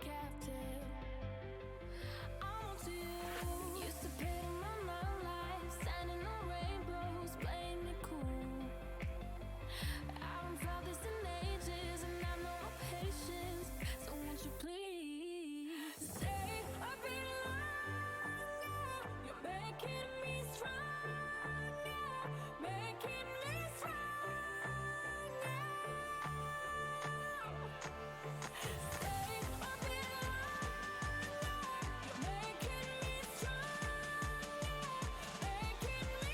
captive. I'm on to you. Used to pit in my life, standing on rainbows, playing it cool. I haven't felt this in ages, and I've no patience. So won't you please stay a bit longer? You're making me stronger, making me stronger. Stay a bit longer. You're making me stronger, making me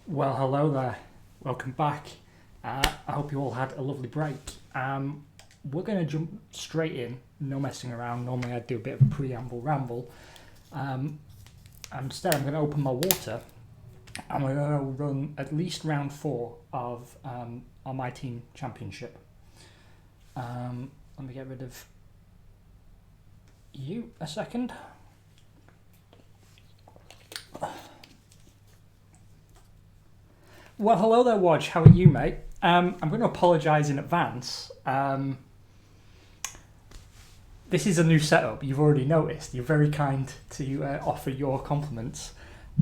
Well, hello there. Welcome back. I hope you all had a lovely break. We're going to jump straight in, no messing around. Normally I'd do a bit of a preamble ramble. Instead I'm going to open my water and we're going to run at least round 4 of our My Team Championship. Let me get rid of you a second. Well, hello there, Wodge. How are you, mate? I'm going to apologise in advance. This is a new setup. You've already noticed. You're very kind to offer your compliments.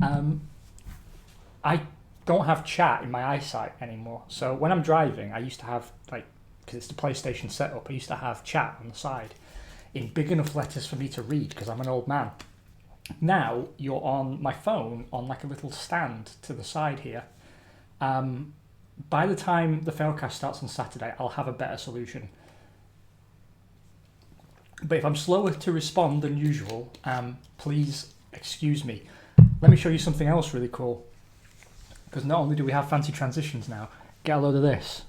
I don't have chat in my eyesight anymore. So when I'm driving, I used to have, because it's the PlayStation setup, I used to have chat on the side in big enough letters for me to read because I'm an old man. Now you're on my phone on like a little stand to the side here. By the time the Failcast starts on Saturday, I'll have a better solution. But if I'm slower to respond than usual, please excuse me. Let me show you something else really cool. Because not only do we have fancy transitions now, get a load of this.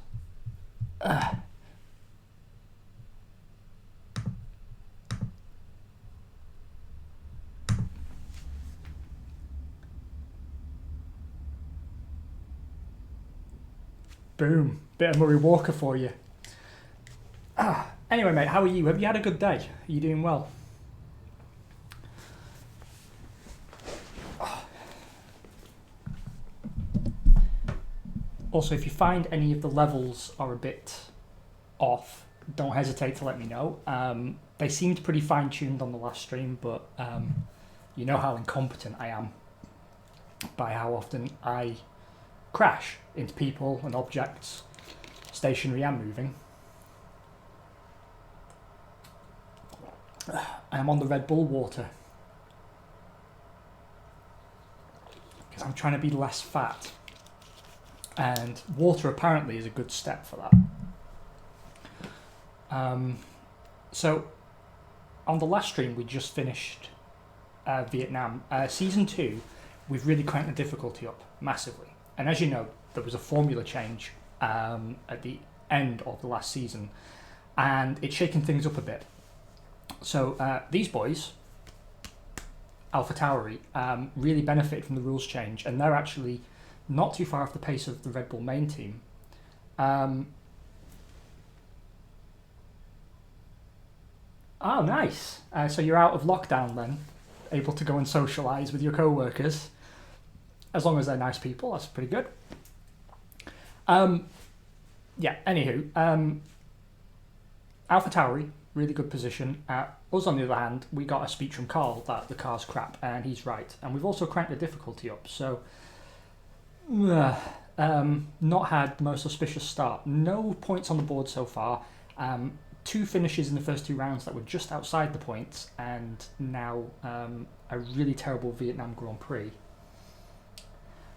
Boom. Bit of Murray Walker for you. Anyway, mate, how are you? Have you had a good day? Are you doing well? Also, if you find any of the levels are a bit off, don't hesitate to let me know. They seemed pretty fine-tuned on the last stream, but you know how incompetent I am by how often I crash into people and objects, stationary and moving. I am on the Red Bull water because I'm trying to be less fat, and water apparently is a good step for that. So on the last stream we just finished Vietnam. Season 2, we've really cranked the difficulty up massively. And as you know, there was a formula change at the end of the last season, and it's shaken things up a bit. So these boys, Alpha Tauri, really benefited from the rules change, and they're actually not too far off the pace of the Red Bull main team. Oh, nice. So you're out of lockdown then, able to go and socialise with your co-workers. As long as they're nice people, that's pretty good. Yeah, anywho, Alpha Tauri, really good position. Us, on the other hand, we got a speech from Carl that the car's crap, and he's right. And we've also cranked the difficulty up, so not had the most auspicious start. No points on the board so far. 2 finishes in the first 2 rounds that were just outside the points, and now a really terrible Vietnam Grand Prix.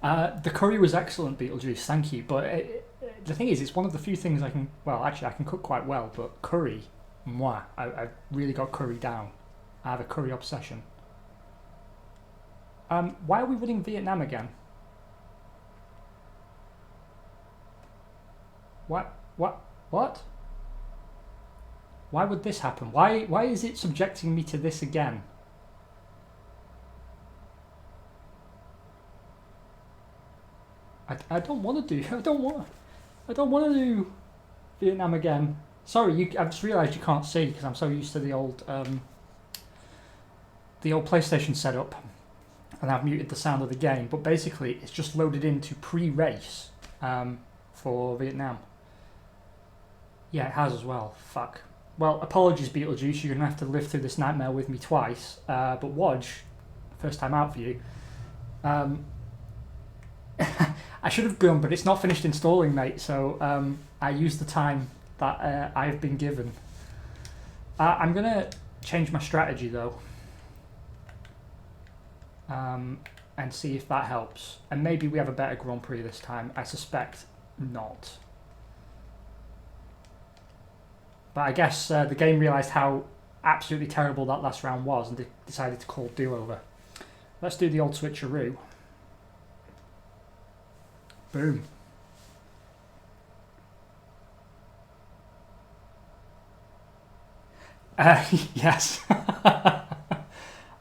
The curry was excellent, Beetlejuice, thank you. But the thing is, it's one of the few things I can... Well, actually, I can cook quite well, but curry, moi. I've really got curry down. I have a curry obsession. Why are we running Vietnam again? What? Why would this happen? Why is it subjecting me to this again? I don't want to do... I don't want to do Vietnam again. Sorry, I've just realised you can't see because I'm so used to the old PlayStation setup, and I've muted the sound of the game. But basically, it's just loaded into pre-race for Vietnam. Yeah, it has as well. Fuck. Well, apologies, Beetlejuice. You're going to have to live through this nightmare with me twice. But Wodge, first time out for you. I should have gone, but it's not finished installing, mate. So I used the time that I have been given. I'm going to change my strategy, though. And see if that helps. And maybe we have a better Grand Prix this time. I suspect not. But I guess the game realised how absolutely terrible that last round was and decided to call do-over. Let's do the old switcheroo. Boom. Yes.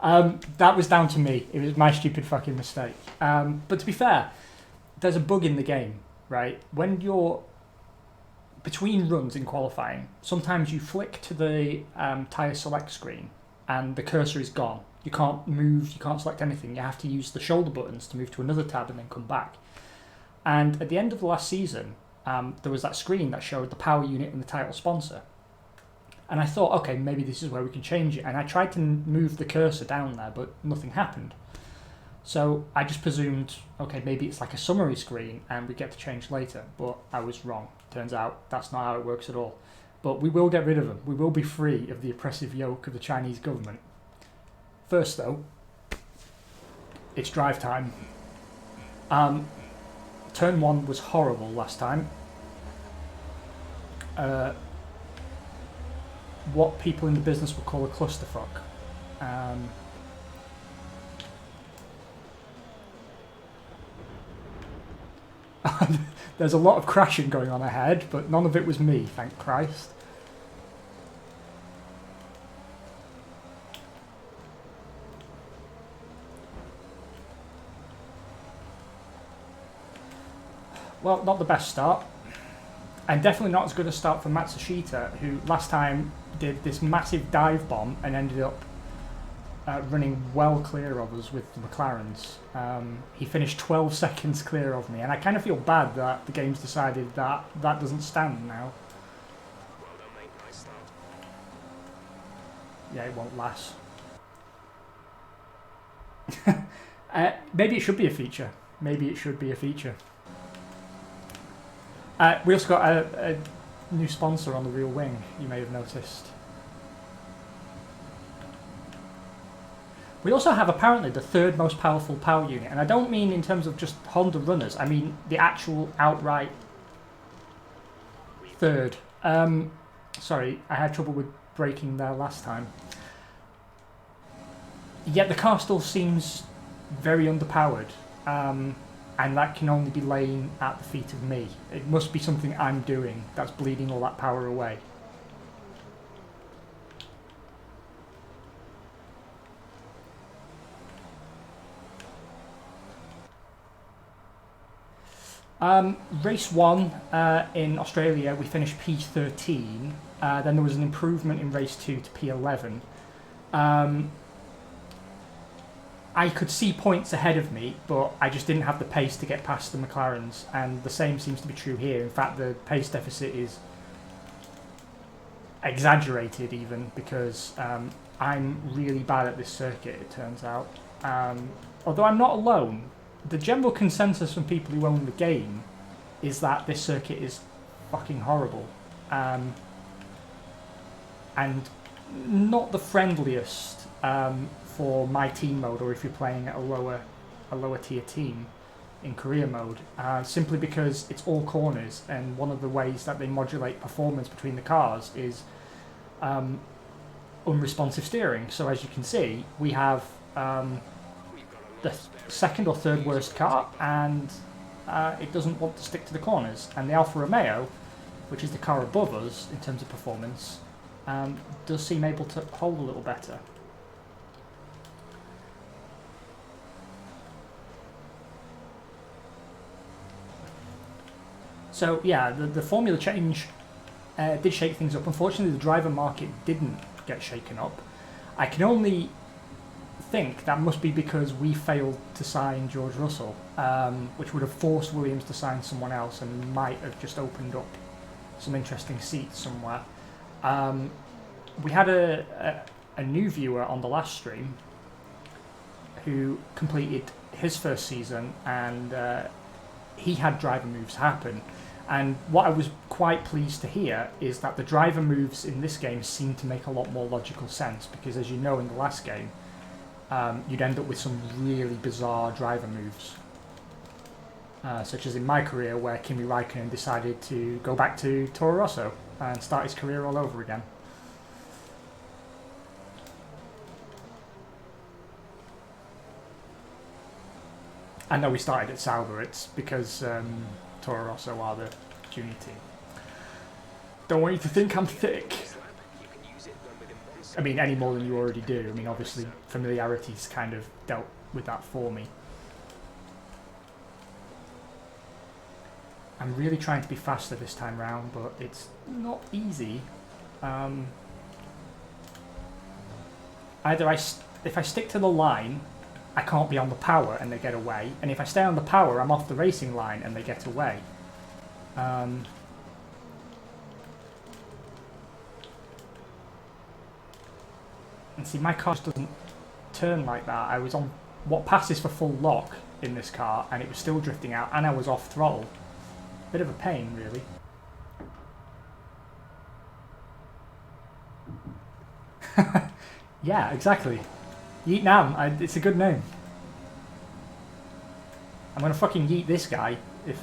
That was down to me. It was my stupid fucking mistake. But to be fair, there's a bug in the game, right? When you're between runs in qualifying, sometimes you flick to the tyre select screen and the cursor is gone. You can't move, you can't select anything. You have to use the shoulder buttons to move to another tab and then come back. And at the end of the last season, there was that screen that showed the power unit and the title sponsor. And I thought, okay, maybe this is where we can change it. And I tried to move the cursor down there, but nothing happened. So I just presumed, okay, maybe it's like a summary screen and we get to change later. But I was wrong. Turns out that's not how it works at all. But we will get rid of them. We will be free of the oppressive yoke of the Chinese government. First, though, it's drive time. Turn 1 was horrible last time. What people in the business would call a clusterfuck. There's a lot of crashing going on ahead, but none of it was me, thank Christ. Well, not the best start. And definitely not as good a start for Matsushita, who last time did this massive dive bomb and ended up running well clear of us with the McLarens. He finished 12 seconds clear of me, and I kind of feel bad that the game's decided that that doesn't stand now. Well done, mate. Nice start. Yeah, it won't last. Maybe it should be a feature. Maybe it should be a feature. We also got a new sponsor on the rear wing, you may have noticed. We also have apparently the 3rd most powerful power unit, and I don't mean in terms of just Honda runners, I mean the actual outright 3rd. Sorry, I had trouble with braking there last time. Yet the car still seems very underpowered. And that can only be laying at the feet of me. It must be something I'm doing that's bleeding all that power away. Race 1 in Australia, we finished P13. Then there was an improvement in race 2 to P11. I could see points ahead of me, but I just didn't have the pace to get past the McLarens, and the same seems to be true here. In fact, the pace deficit is exaggerated even, because I'm really bad at this circuit, it turns out. Although I'm not alone. the general consensus from people who own the game is that this circuit is fucking horrible, and not the friendliest for my team mode, or if you're playing at a lower tier team in career mode, simply because it's all corners, and one of the ways that they modulate performance between the cars is unresponsive steering. So as you can see, we have the second or third worst car, and it doesn't want to stick to the corners. And the Alfa Romeo, which is the car above us in terms of performance, does seem able to hold a little better. So yeah, the formula change did shake things up. Unfortunately, the driver market didn't get shaken up. I can only think that must be because we failed to sign George Russell, which would have forced Williams to sign someone else and might have just opened up some interesting seats somewhere. We had a new viewer on the last stream who completed his first season, and he had driver moves happen. And what I was quite pleased to hear is that the driver moves in this game seem to make a lot more logical sense, because as you know, in the last game, you'd end up with some really bizarre driver moves. Such as in my career, where Kimi Raikkonen decided to go back to Toro Rosso and start his career all over again. I know we started at Sauber, it's because Toro Rosso are the junior team. Don't want you to think I'm thick. I mean, any more than you already do. I mean, obviously, familiarity's kind of dealt with that for me. I'm really trying to be faster this time round, but it's not easy. Either if I stick to the line, I can't be on the power and they get away, and if I stay on the power, I'm off the racing line and they get away. And see, my car just doesn't turn like that. I was on what passes for full lock in this car, and it was still drifting out, and I was off throttle. Bit of a pain, really. Yeah, exactly. Yeet Nam, it's a good name. I'm gonna fucking yeet this guy if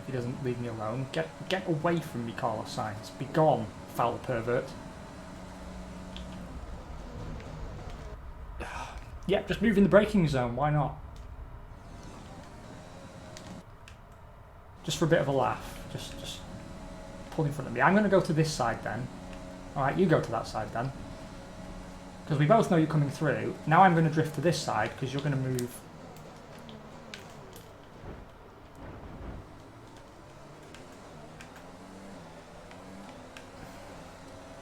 he doesn't leave me alone. Get away from me, Carlos Sainz. Be gone, foul pervert. Yep, just move in the braking zone, why not? Just for a bit of a laugh. Just pull in front of me. I'm gonna go to this side then. Alright, you go to that side then. Because we both know you're coming through. Now I'm going to drift to this side because you're going to move.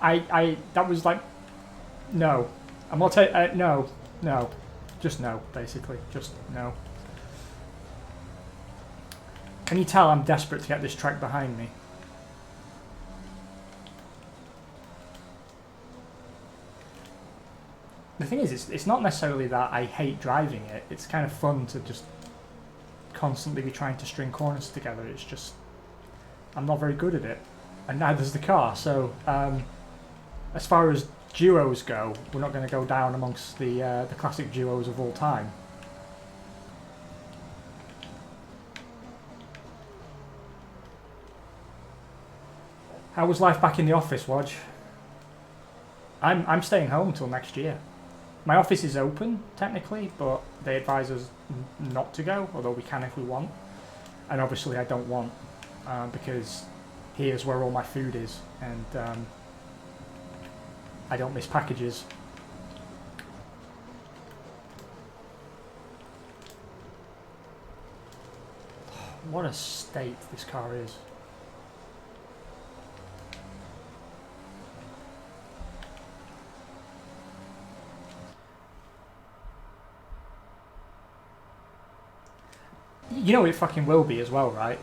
That was like, no. I'm not no, just no, basically, just no. Can you tell I'm desperate to get this track behind me? The thing is, it's not necessarily that I hate driving it. It's kind of fun to just constantly be trying to string corners together. It's just, I'm not very good at it, and neither's the car. So, as far as duos go, we're not going to go down amongst the classic duos of all time. How was life back in the office, Wodge? I'm staying home till next year. My office is open, technically, but they advise us not to go, although we can if we want. And obviously I don't want, because here's where all my food is, and I don't miss packages. What a state this car is. You know it fucking will be as well, right?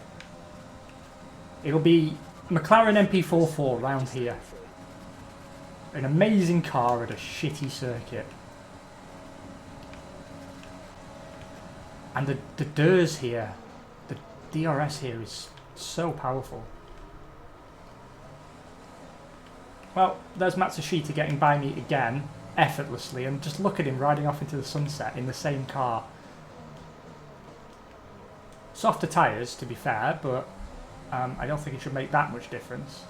It'll be McLaren MP44 round here. An amazing car at a shitty circuit. And the DRS here, the DRS here is so powerful. Well, there's Matsushita getting by me again, effortlessly, and just look at him riding off into the sunset in the same car. Softer tyres, to be fair, but I don't think it should make that much difference.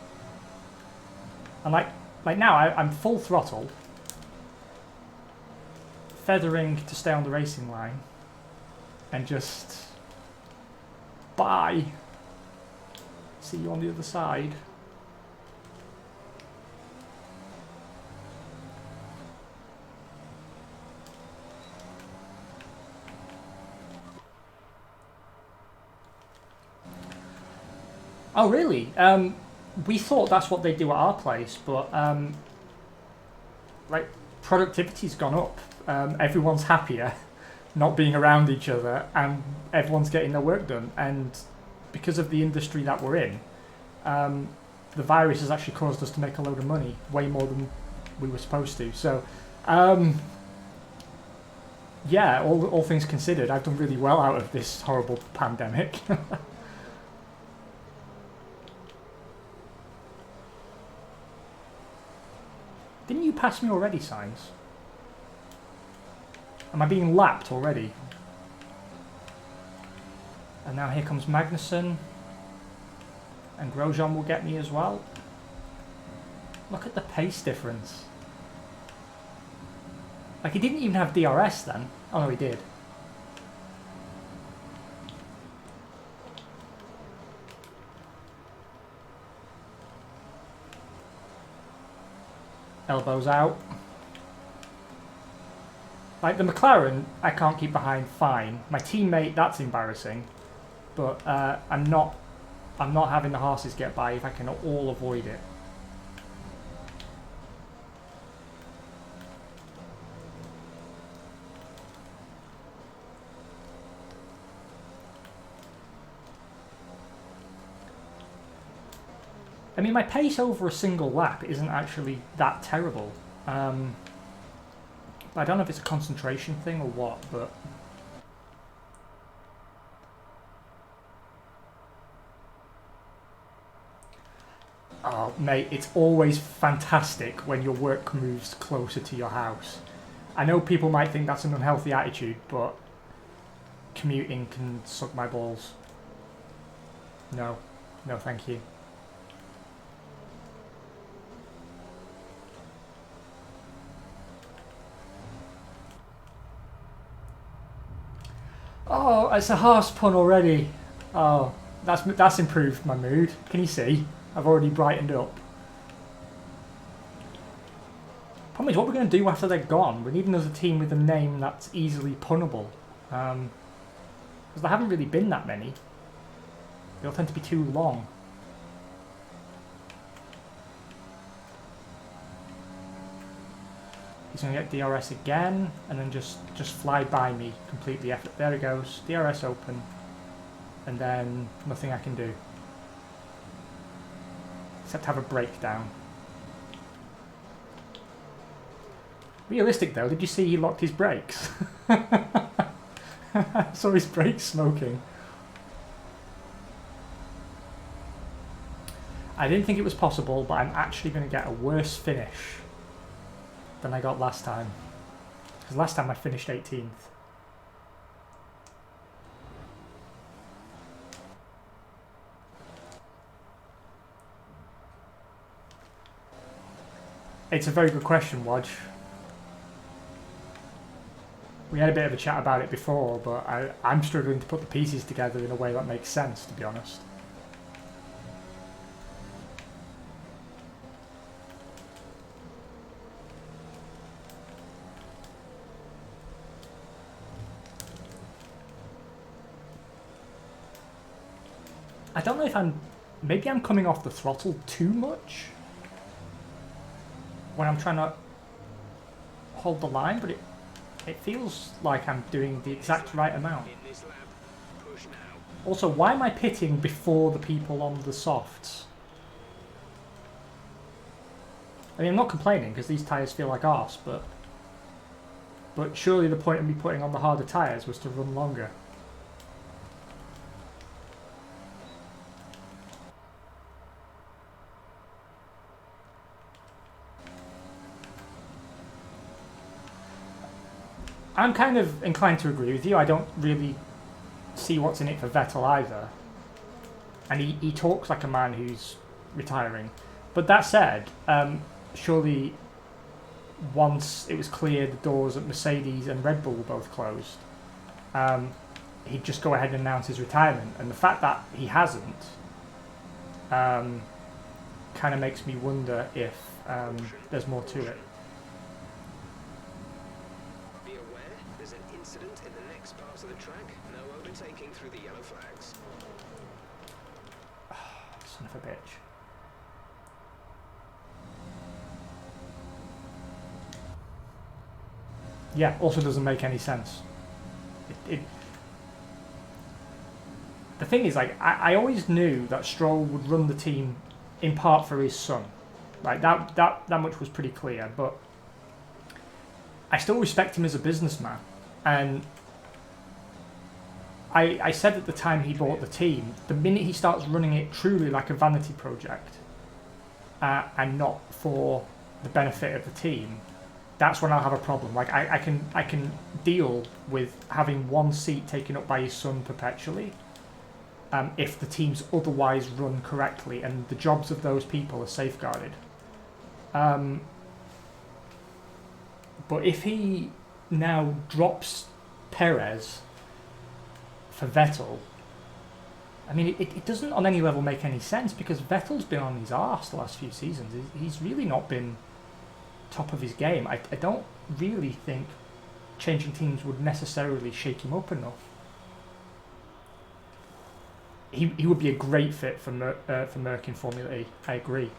And like now, I'm full throttle, feathering to stay on the racing line, and just bye. See you on the other side. Oh really? We thought that's what they do at our place, but like productivity's gone up. Everyone's happier, not being around each other, and everyone's getting their work done. And because of the industry that we're in, the virus has actually caused us to make a load of money, way more than we were supposed to. So, yeah, all things considered, I've done really well out of this horrible pandemic. Didn't you pass me already, Signs? Am I being lapped already? And now here comes Magnussen. And Grosjean will get me as well. Look at the pace difference. Like, he didn't even have DRS then. Oh no, he did. Elbows out. Like the McLaren, I can't keep behind fine. My teammate, that's embarrassing. But I'm not having the horses get by if I can all avoid it. I mean, my pace over a single lap isn't actually that terrible. I don't know if it's a concentration thing or what, but... Oh, mate, it's always fantastic when your work moves closer to your house. I know people might think that's an unhealthy attitude, but commuting can suck my balls. No. No, thank you. Oh, it's a horse pun already. Oh, that's improved my mood. Can you see? I've already brightened up. Problem is, what we're going to do after they're gone, we need another team with a name that's easily punnable. Because there haven't really been that many. They all tend to be too long. He's going to get DRS again, and then just fly by me completely. There it goes, DRS open, and then nothing I can do. Except have a breakdown. Realistic though, did you see he locked his brakes? I saw his brakes smoking. I didn't think it was possible, but I'm actually going to get a worse finish than I got last time. Because last time I finished 18th. It's a very good question, Wodge. We had a bit of a chat about it before, but I'm struggling to put the pieces together in a way that makes sense, to be honest. I don't know if maybe I'm coming off the throttle too much when I'm trying to hold the line, but it feels like I'm doing the exact right amount. Also, why am I pitting before the people on the softs? I mean, I'm not complaining because these tyres feel like arse, but surely the point of me putting on the harder tyres was to run longer. I'm kind of inclined to agree with you. I don't really see what's in it for Vettel either. And he talks like a man who's retiring. But that said, surely once it was clear the doors at Mercedes and Red Bull were both closed, he'd just go ahead and announce his retirement. And the fact that he hasn't kind of makes me wonder if there's more to it. Be aware, there's an incident in the next part of the track. No overtaking through the yellow flags. Son of a bitch. Yeah, also doesn't make any sense. The thing is, like, I always knew that Stroll would run the team in part for his son. Like, that much was pretty clear, but I still respect him as a businessman. And I said at the time he bought the team, the minute he starts running it truly like a vanity project and not for the benefit of the team, that's when I'll have a problem. Like, I can deal with having one seat taken up by his son perpetually, if the team's otherwise run correctly and the jobs of those people are safeguarded. But if he now drops Perez for Vettel, I mean, it doesn't on any level make any sense, because Vettel's been on his arse the last few seasons. He's really not been top of his game. I don't really think changing teams would necessarily shake him up enough. He would be a great fit for Merck in Formula E. I agree.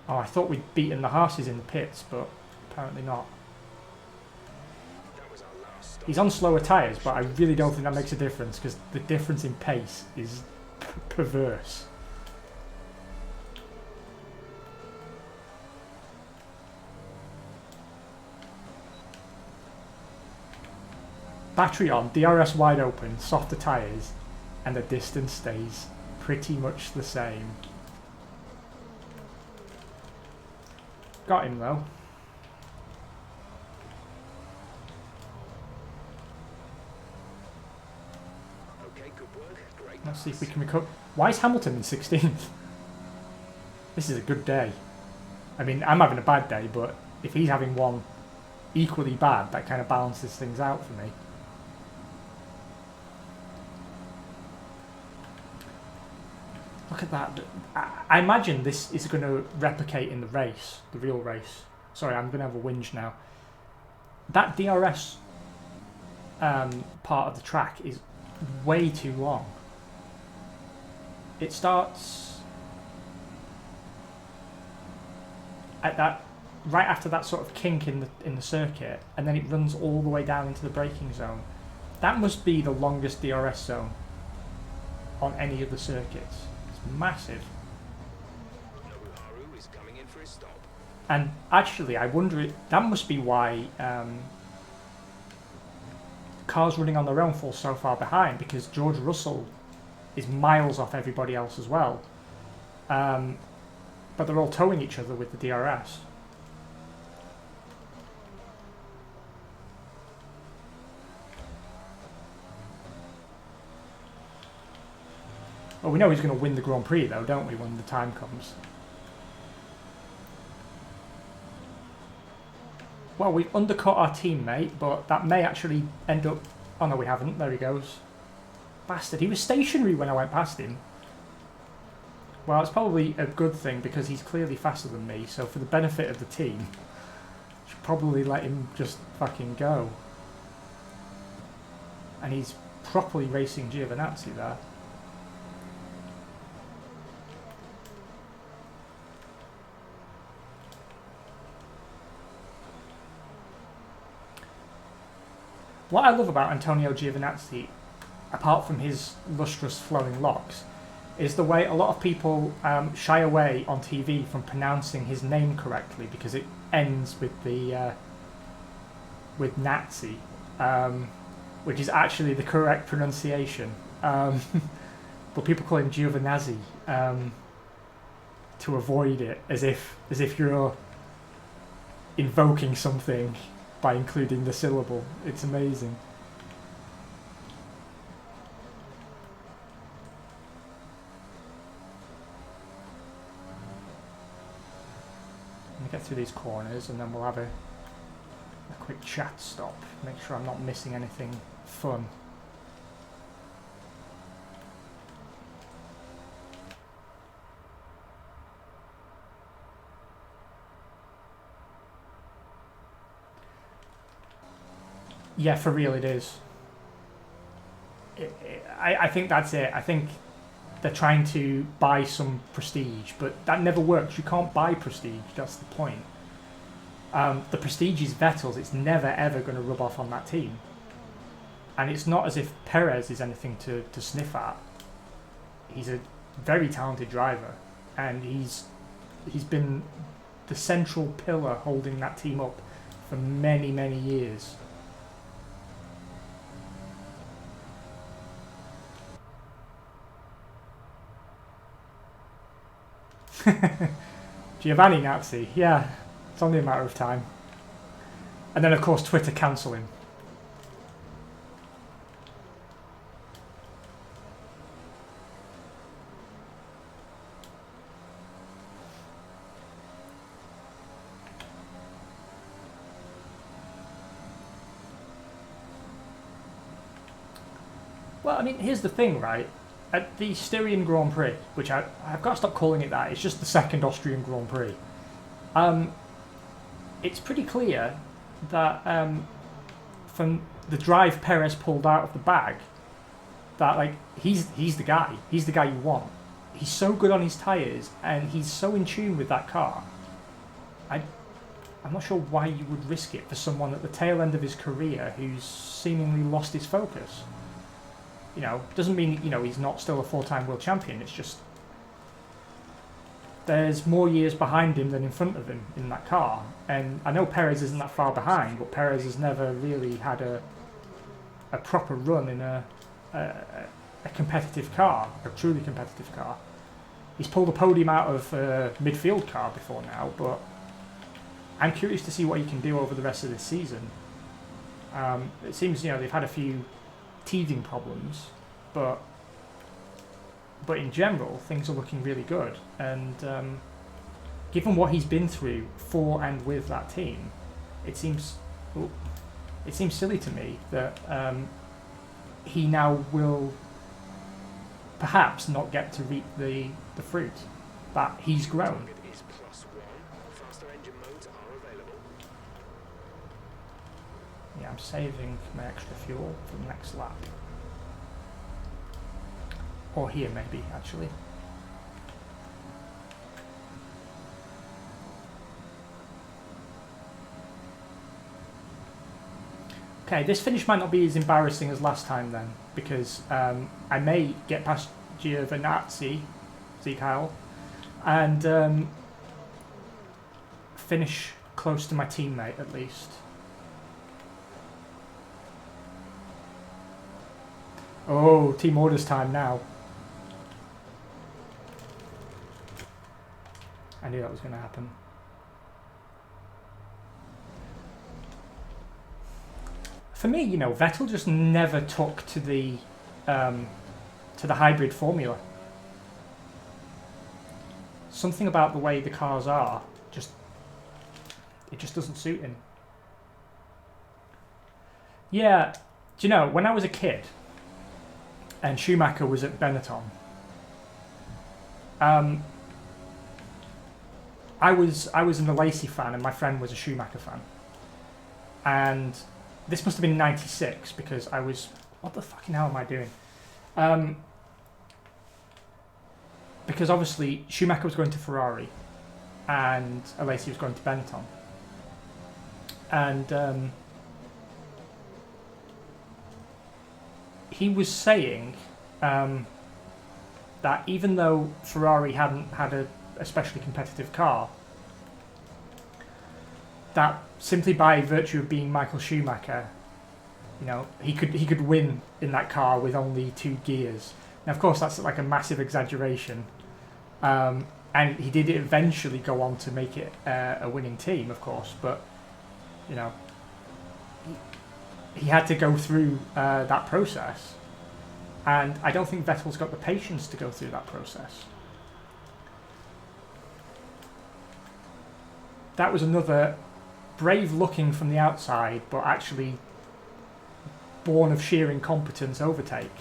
Oh, I thought we'd beaten the Haas's in the pits, but apparently not. That was our last stop. He's on slower tyres, but I really don't think that makes a difference, because the difference in pace is perverse. Battery on, DRS wide open, softer tyres, and the distance stays pretty much the same. Got him though. Okay, good work. Great. Let's see if we can recover. Why is Hamilton in 16th? This is a good day. I mean, I'm having a bad day, but if he's having one equally bad, that kind of balances things out for me. Look at that. I imagine this is going to replicate in the race, the real race. Sorry, I'm going to have a whinge now. That DRS part of the track is way too long. It starts at that right after that sort of kink in the circuit, and then it runs all the way down into the braking zone. That must be the longest DRS zone on any of the circuits. It's massive. Nobuharu is coming in for his stop. And actually, I wonder, that must be why cars running on their own fall so far behind, because George Russell is miles off everybody else as well. But they're all towing each other with the DRS. Well, we know he's going to win the Grand Prix though, don't we, when the time comes? Well, we've undercut our teammate, but that may actually end up... Oh no, we haven't. There he goes. Bastard, he was stationary when I went past him. Well, it's probably a good thing, because he's clearly faster than me, so for the benefit of the team, I should probably let him just fucking go. And he's properly racing Giovinazzi there. What I love about Antonio Giovinazzi, apart from his lustrous flowing locks, is the way a lot of people shy away on TV from pronouncing his name correctly, because it ends with the with Nazi, which is actually the correct pronunciation. But people call him Giovinazzi to avoid it, as if you're invoking something by including the syllable. It's amazing. Let me get through these corners and then we'll have a quick chat stop. Make sure I'm not missing anything fun. Yeah, for real it is. I think that's it. I think they're trying to buy some prestige, but that never works. You can't buy prestige, that's the point. The prestige is Vettel's. It's never ever going to rub off on that team. And it's not as if Perez is anything to sniff at. He's a very talented driver, and he's been the central pillar holding that team up for many, many years. Giovanni Nazi, yeah, it's only a matter of time. And then of course Twitter cancel him. Well, I mean, here's the thing, right? At the Styrian Grand Prix, which I've got to stop calling it that, it's just the second Austrian Grand Prix. It's pretty clear that from the drive Perez pulled out of the bag, that like he's the guy. He's the guy you want. He's so good on his tyres and he's so in tune with that car. I'm not sure why you would risk it for someone at the tail end of his career who's seemingly lost his focus. You know, doesn't mean, you know, he's not still a four-time world champion. It's just there's more years behind him than in front of him in that car. And I know Perez isn't that far behind, but Perez has never really had a proper run in a competitive car, a truly competitive car. He's pulled a podium out of a midfield car before now, but I'm curious to see what he can do over the rest of this season. It seems, you know, they've had a few teething problems, but in general things are looking really good, and given what he's been through for and with that team, it seems silly to me that he now will perhaps not get to reap the fruit that he's grown. Yeah, I'm saving my extra fuel for the next lap. Or here, maybe, actually. Okay, this finish might not be as embarrassing as last time then, because I may get past Giovinazzi, Kyle, and finish close to my teammate at least. Oh, team orders time now. I knew that was going to happen. For me, you know, Vettel just never took to the hybrid formula. Something about the way the cars are, it just doesn't suit him. Yeah, do you know, when I was a kid and Schumacher was at Benetton, I was an Alesi fan and my friend was a Schumacher fan. And this must have been '96 because I was... What the fucking hell am I doing? Because obviously Schumacher was going to Ferrari and Alesi was going to Benetton. And he was saying that even though Ferrari hadn't had a especially competitive car, that simply by virtue of being Michael Schumacher, you know, he could win in that car with only 2 gears. Now, of course, that's like a massive exaggeration, and he did eventually go on to make it a winning team, of course. But you know, he had to go through that process, and I don't think Vettel's got the patience to go through that process. That was another brave looking from the outside, but actually born of sheer incompetence overtake.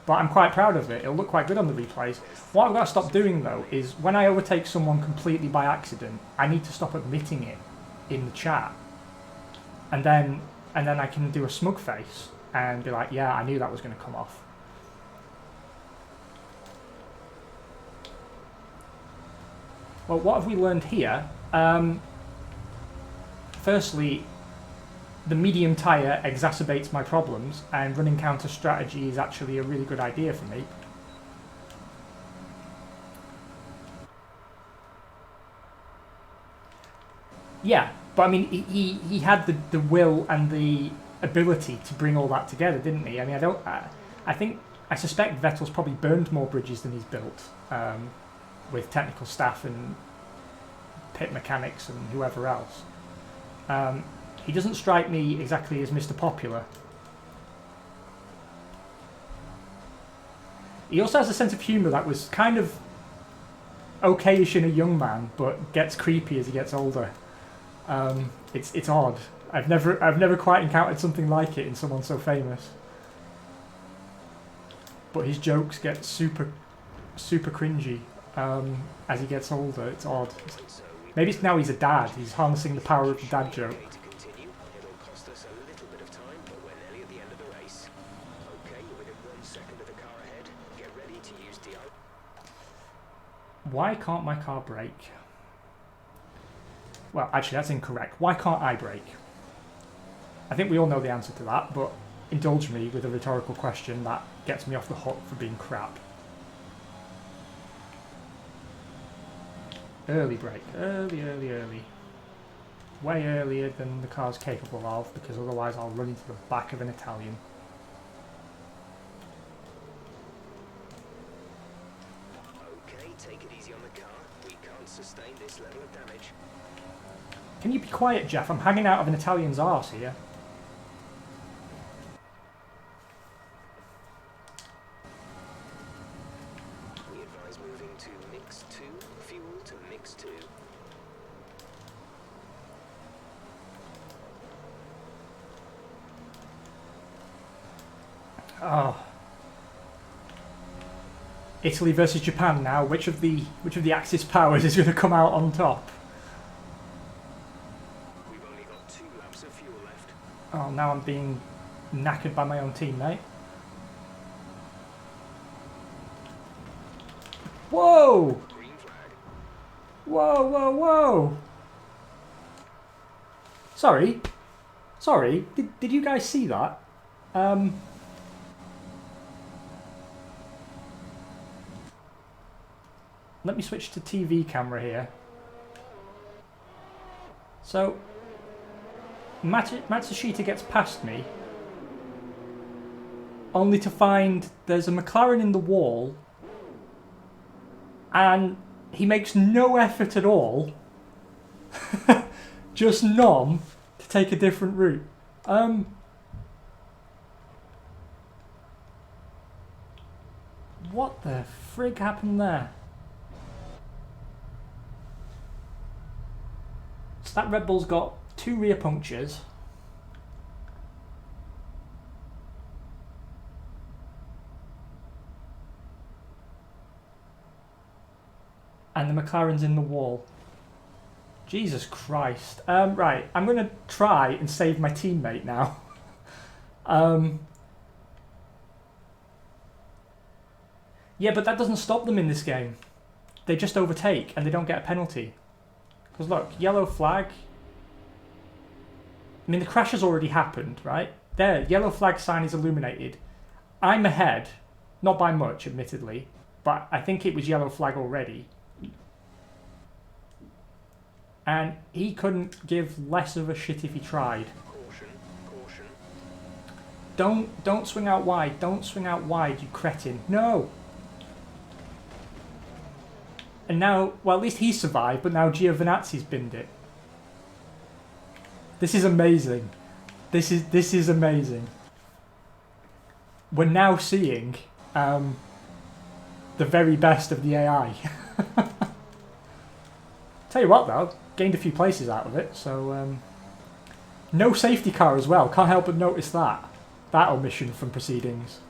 But I'm quite proud of it. It'll look quite good on the replays. What I've got to stop doing though is when I overtake someone completely by accident, I need to stop admitting it in the chat, and then I can do a smug face and be like, yeah, I knew that was going to come off. Well, what have we learned here? Firstly, the medium tyre exacerbates my problems, and running counter strategy is actually a really good idea for me. Yeah, but I mean, he had the will and the ability to bring all that together, didn't he? I mean, I suspect Vettel's probably burned more bridges than he's built, with technical staff and pit mechanics and whoever else. He doesn't strike me exactly as Mr. Popular. He also has a sense of humour that was kind of okayish in a young man, but gets creepy as he gets older. It's odd. I've never quite encountered something like it in someone so famous. But his jokes get super cringy as he gets older. It's odd. Maybe it's now he's a dad. He's harnessing the power of the dad joke. Why can't my car brake? Well, actually, that's incorrect. Why can't I brake? I think we all know the answer to that, but indulge me with a rhetorical question that gets me off the hook for being crap. Early brake. Early. Way earlier than the car's capable of, because otherwise I'll run into the back of an Italian. Okay, take it easy on the car. We can't sustain this level of damage. Can you be quiet, Jeff? I'm hanging out of an Italian's arse here. We advise moving to mix 2, fuel to mix 2. Oh. Italy versus Japan now. Which of the Axis powers is going to come out on top? We've only got 2 laps of fuel left. Oh, now I'm being knackered by my own teammate. Whoa! Green flag. Whoa! Sorry. Did you guys see that? Let me switch to TV camera here. So, Matsushita gets past me, only to find there's a McLaren in the wall, and he makes no effort at all, just nom, to take a different route. What the frig happened there? So that Red Bull's got 2 rear punctures. And the McLaren's in the wall. Jesus Christ. Right, I'm going to try and save my teammate now. Yeah, but that doesn't stop them in this game. They just overtake and they don't get a penalty. Because look, yellow flag. I mean, the crash has already happened, right? There, yellow flag sign is illuminated. I'm ahead, not by much, admittedly, but I think it was yellow flag already. And he couldn't give less of a shit if he tried. Caution. Don't swing out wide. Don't swing out wide, you cretin. No! And now, well, at least he survived, but now Giovinazzi's binned it. This is amazing. This is amazing. We're now seeing the very best of the AI. Tell you what though, gained a few places out of it, so no safety car as well. Can't help but notice that omission from proceedings.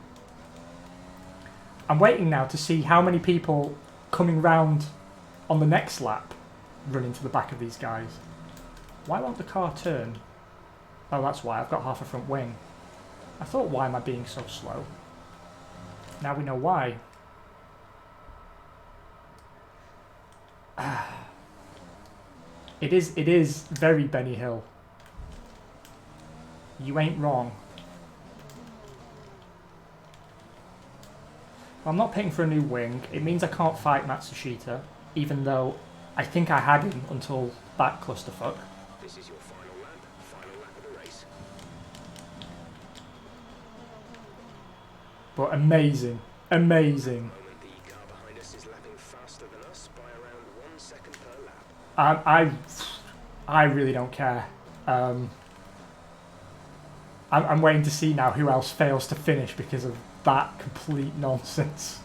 I'm waiting now to see how many people coming round on the next lap run into the back of these guys. Why won't the car turn? Oh, that's why. I've got half a front wing. I thought, why am I being so slow? Now we know why. It is very Benny Hill. You ain't wrong. I'm not paying for a new wing. It means I can't fight Matsushita, even though I think I had him until that clusterfuck. This is your final lap of the race. But amazing, amazing. The car behind us is lapping faster than us by around 1 second per lap. I really don't care. I'm waiting to see now who else fails to finish because of that complete nonsense.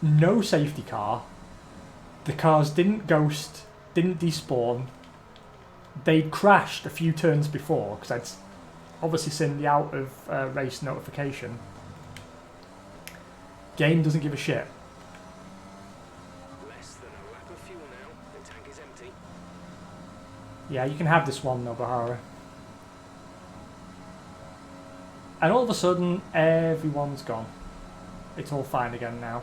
No safety car. The cars didn't ghost, didn't despawn. They'd crashed a few turns before because I'd obviously seen the out of race notification. Game doesn't give a shit. Less than a lap of fuel now. The tank is empty. Yeah, you can have this one, Nobahara. And all of a sudden, everyone's gone. It's all fine again now.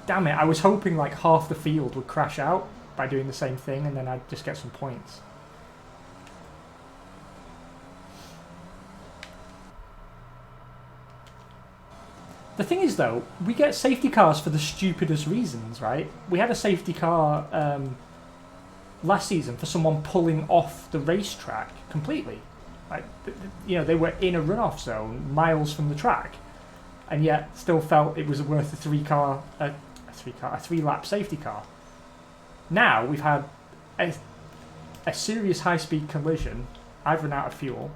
Damn it, I was hoping like half the field would crash out by doing the same thing and then I'd just get some points. The thing is though, we get safety cars for the stupidest reasons, right? We had a safety car last season for someone pulling off the racetrack completely. Like, you know, they were in a runoff zone miles from the track and yet still felt it was worth a three lap safety car. Now we've had a serious high speed collision. I've run out of fuel.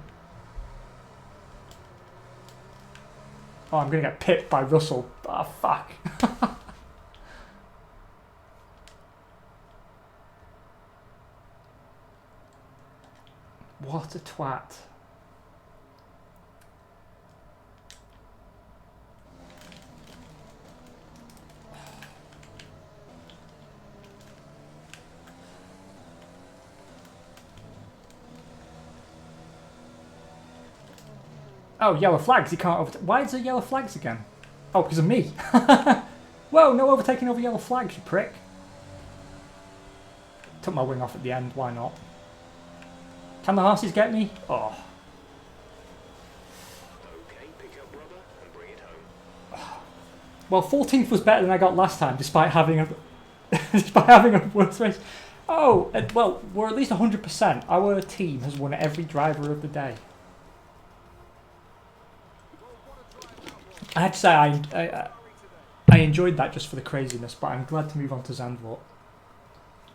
Oh, I'm going to get pipped by Russell. Oh, fuck. What a twat. Oh, yellow flags. You can't overtake. Why is there yellow flags again? Oh, because of me. Whoa, no overtaking over yellow flags, you prick. Took my wing off at the end. Why not? Can the horses get me? Oh. Okay, pick up rubber and bring it home. Well, 14th was better than I got last time, despite having a despite having a worse race. Oh, well, we're at least 100%. Our team has won every driver of the day. I had to say I enjoyed that just for the craziness, but I'm glad to move on to Zandvoort.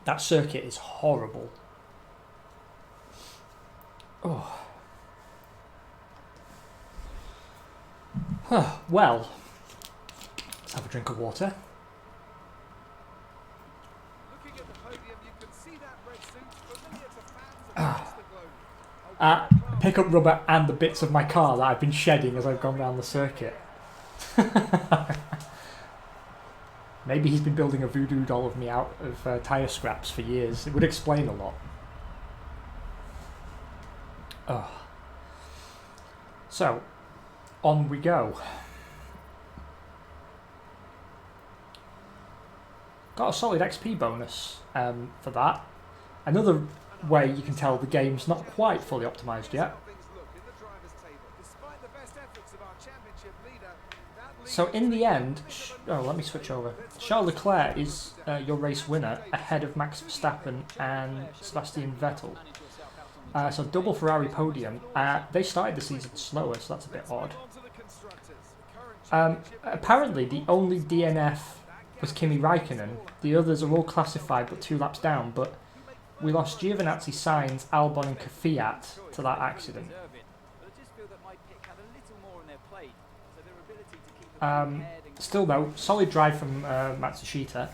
That circuit is horrible. Oh. Well, let's have a drink of water. Looking at the podium, you can see that red suit familiar to fans across the globe. Pick up rubber and the bits of my car that I've been shedding as I've gone around the circuit. Maybe he's been building a voodoo doll of me out of tyre scraps for years. It would explain a lot. Oh. So, on we go. Got a solid XP bonus for that. Another way you can tell the game's not quite fully optimised yet. So in the end, let me switch over. Charles Leclerc is your race winner ahead of Max Verstappen and Sebastian Vettel. So double Ferrari podium. They started the season slower, so that's a bit odd. Apparently the only DNF was Kimi Raikkonen. The others are all classified but 2 laps down, but we lost Giovinazzi, Sainz, Albon and Kvyat to that accident. Still though, solid drive from Matsushita.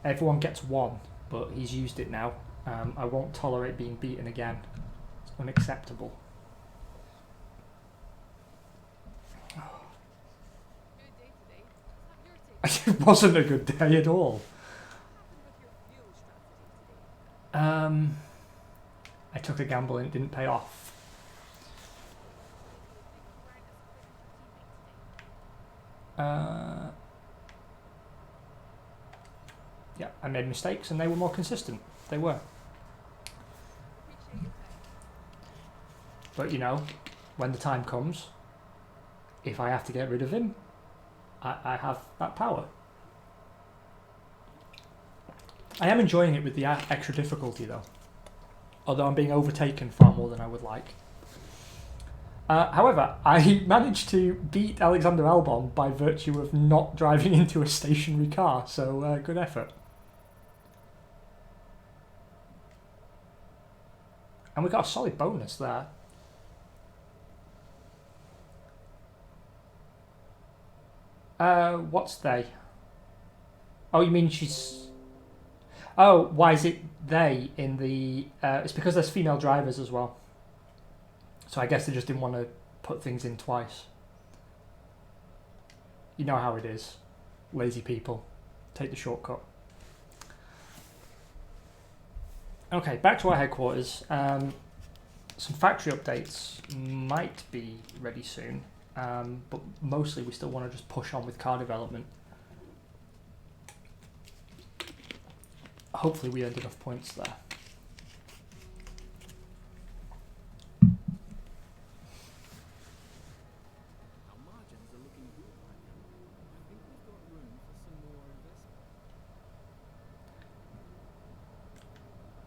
Everyone gets one, but he's used it now. I won't tolerate being beaten again. It's unacceptable. It wasn't a good day at all. I took a gamble and it didn't pay off. Yeah, I made mistakes and they were more consistent. They were. But you know, when the time comes, if I have to get rid of him, I have that power. I am enjoying it with the extra difficulty though, although I'm being overtaken far more than I would like. However, I managed to beat Alexander Albon by virtue of not driving into a stationary car, so good effort. And we got a solid bonus there. What's they? Oh, you mean she's... Oh, why is it they in the... it's because there's female drivers as well. So I guess they just didn't want to put things in twice. You know how it is. Lazy people. Take the shortcut. Okay, back to our headquarters. Some factory updates might be ready soon. But mostly we still want to just push on with car development. Hopefully we earned enough points there.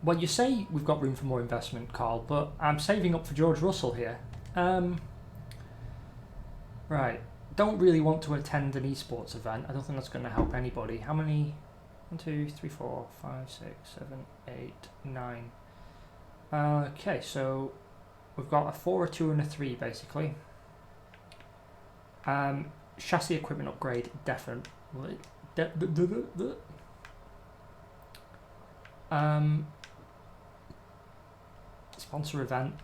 Well, you say we've got room for more investment, Carl, but I'm saving up for George Russell here. Right. Don't really want to attend an esports event. I don't think that's going to help anybody. How many? 1, 2, 3, 4, 5, 6, 7, 8, 9. Okay, so we've got a 4, a 2 and a 3 basically. Chassis equipment upgrade, definitely. Sponsor event.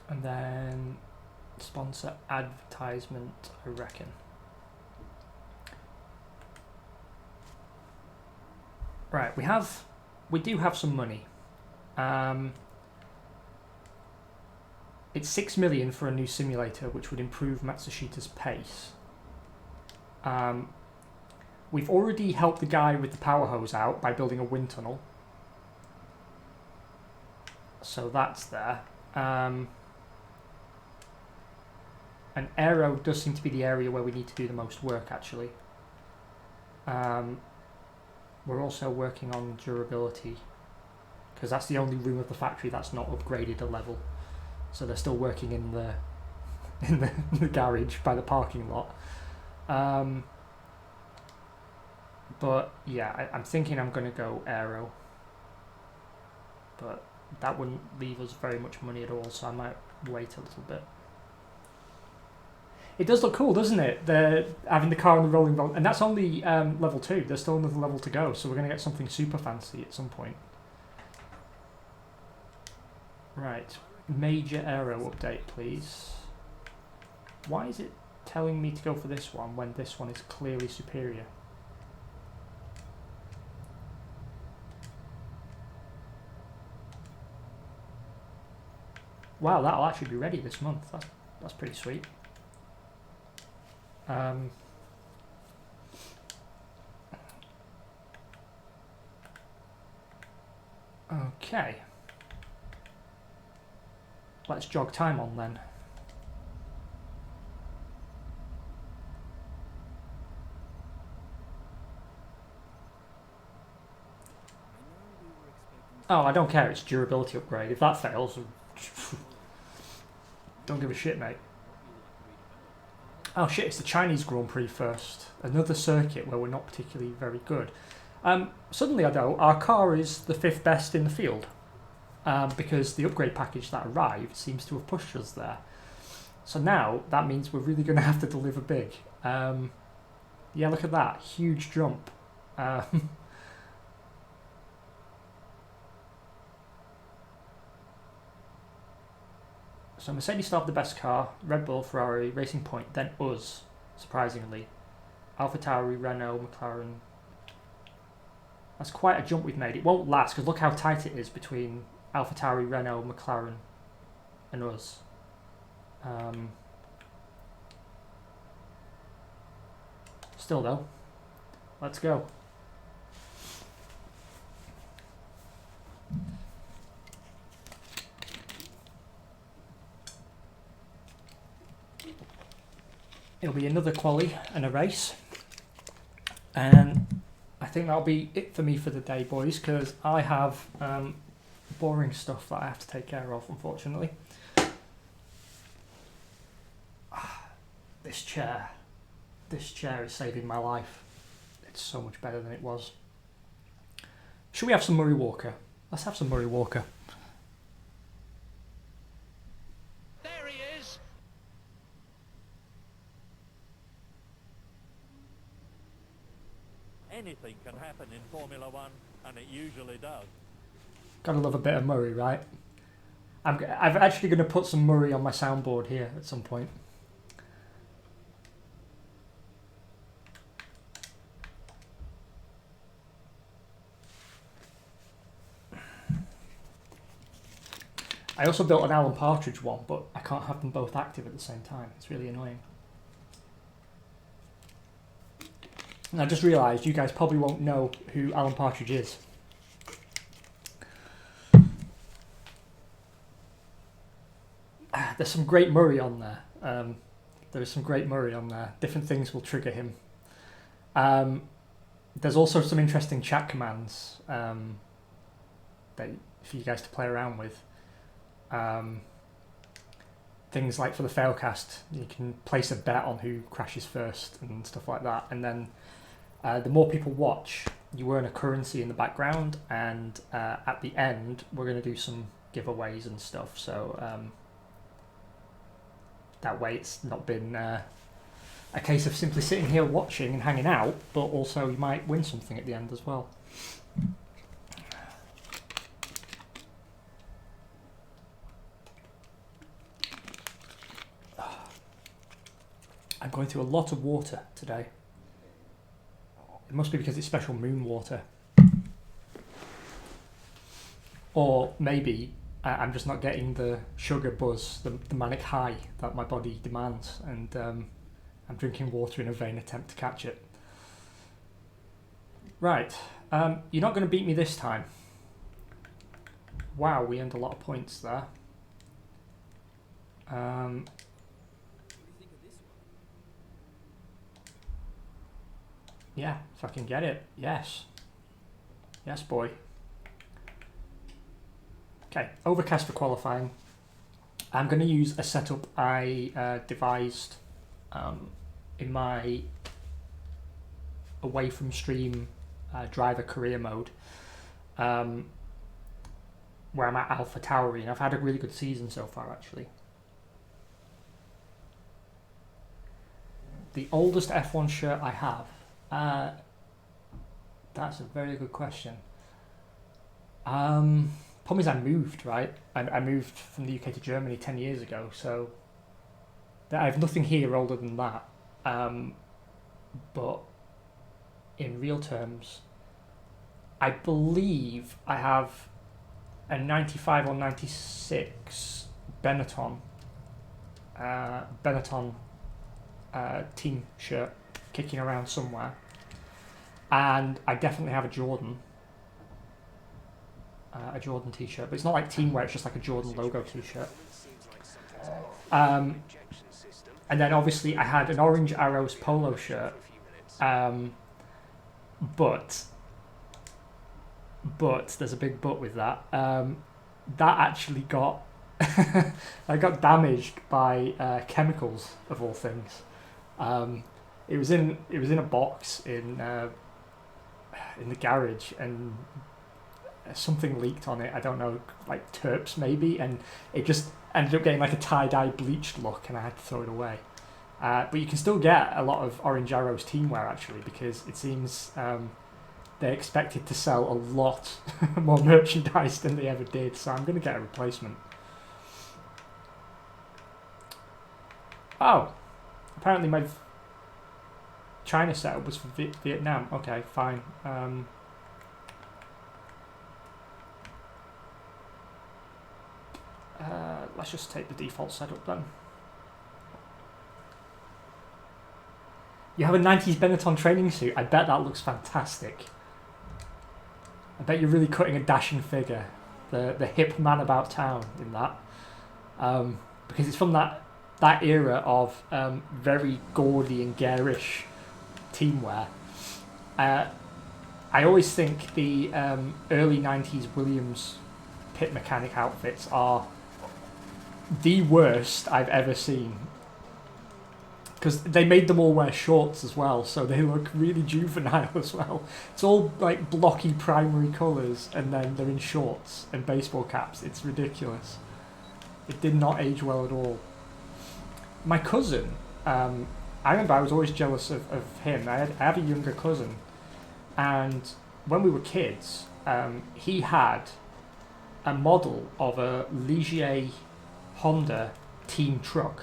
And then sponsor advertisement, I reckon. Right, we do have some money. It's 6 million for a new simulator, which would improve Matsushita's pace. We've already helped the guy with the power hose out by building a wind tunnel. So that's there. And aero does seem to be the area where we need to do the most work, actually. We're also working on durability, because that's the only room of the factory that's not upgraded a level. So they're still working in the in the garage by the parking lot. But yeah, I'm thinking I'm going to go aero. But that wouldn't leave us very much money at all, so I might wait a little bit. It does look cool, doesn't it? They're having the car on the rolling roll, and that's only level 2. There's still another level to go, so we're going to get something super fancy at some point. Right, major aero update, please. Why is it telling me to go for this one when this one is clearly superior? Wow, that'll actually be ready this month. That's pretty sweet. Okay. Let's jog time on then. Oh, I don't care, it's durability upgrade. If that fails, don't give a shit, mate. Oh shit, it's the Chinese Grand Prix first. Another circuit where we're not particularly very good. Suddenly, though, our car is the 5th best in the field because the upgrade package that arrived seems to have pushed us there. So now that means we're really going to have to deliver big. Yeah, look at that. Huge jump. So Mercedes still have the best car, Red Bull, Ferrari, Racing Point, then us, surprisingly. AlphaTauri, Renault, McLaren. That's quite a jump we've made. It won't last because look how tight it is between AlphaTauri, Renault, McLaren and us. Still though, let's go. It'll be another quali and a race. And I think that'll be it for me for the day, boys, because I have boring stuff that I have to take care of, unfortunately. This chair is saving my life. It's so much better than it was. Should we have some Murray Walker? Let's have some Murray Walker. There he is. Anything can happen in Formula One, and it usually does. Gotta love a bit of Murray, right? I'm actually going to put some Murray on my soundboard here at some point. I also built an Alan Partridge one, but I can't have them both active at the same time. It's really annoying. And I just realised you guys probably won't know who Alan Partridge is. There's some great Murray on there. There is some great Murray on there. Different things will trigger him. There's also some interesting chat commands that for you guys to play around with. Things like for the failcast, you can place a bet on who crashes first and stuff like that. And then the more people watch, you earn a currency in the background. And at the end, we're going to do some giveaways and stuff. So that way it's not been a case of simply sitting here watching and hanging out, but also you might win something at the end as well. I'm going through a lot of water today. It must be because it's special moon water. Or maybe I'm just not getting the sugar buzz, the manic high that my body demands, and I'm drinking water in a vain attempt to catch it. Right, you're not going to beat me this time. Wow, we earned a lot of points there. Yeah, if I can get it. Yes. Yes, boy. Okay, overcast for qualifying. I'm going to use a setup I devised in my away from stream driver career mode, where I'm at AlphaTauri, and I've had a really good season so far, actually. The oldest F1 shirt I have. That's a very good question. Problem is I moved, right? I moved from the UK to Germany 10 years ago, so I have nothing here older than that. But in real terms, I believe I have a 95 or 96 Benetton team shirt kicking around somewhere. And I definitely have a Jordan t-shirt, but it's not like team wear, it's just like a Jordan logo t-shirt. And then obviously I had an Orange Arrows polo shirt, but there's a big but with that. That actually got I got damaged by chemicals of all things. It was in a box in in the garage, and something leaked on it. I don't know, like terps maybe, and it just ended up getting like a tie-dye bleached look, and I had to throw it away. But you can still get a lot of Orange Arrow's teamwear actually, because it seems they're expected to sell a lot more merchandise than they ever did. So I'm going to get a replacement. Oh, apparently my China setup was for Vietnam. Okay, fine. Let's just take the default setup then. You have a 90s Benetton training suit. I bet that looks fantastic. I bet you're really cutting a dashing figure. The hip man about town in that. Because it's from that era of very gaudy and garish teamwear. I always think the early 90s Williams pit mechanic outfits are the worst I've ever seen, because they made them all wear shorts as well, so they look really juvenile as well. It's all like blocky primary colours, and then they're in shorts and baseball caps. It's ridiculous. It did not age well at all. My cousin, I remember I was always jealous of him. I have a younger cousin, and when we were kids, he had a model of a Ligier Honda team truck.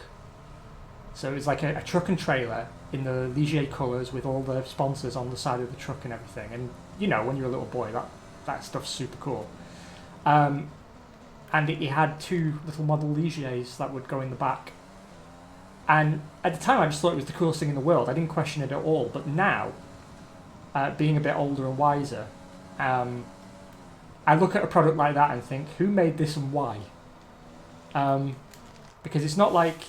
So it was like a truck and trailer in the Ligier colours with all the sponsors on the side of the truck and everything. And you know, when you're a little boy, that stuff's super cool. And it had two little model Ligiers that would go in the back. And at the time, I just thought it was the coolest thing in the world. I didn't question it at all. But now, being a bit older and wiser, I look at a product like that and think, who made this and why? Because it's not like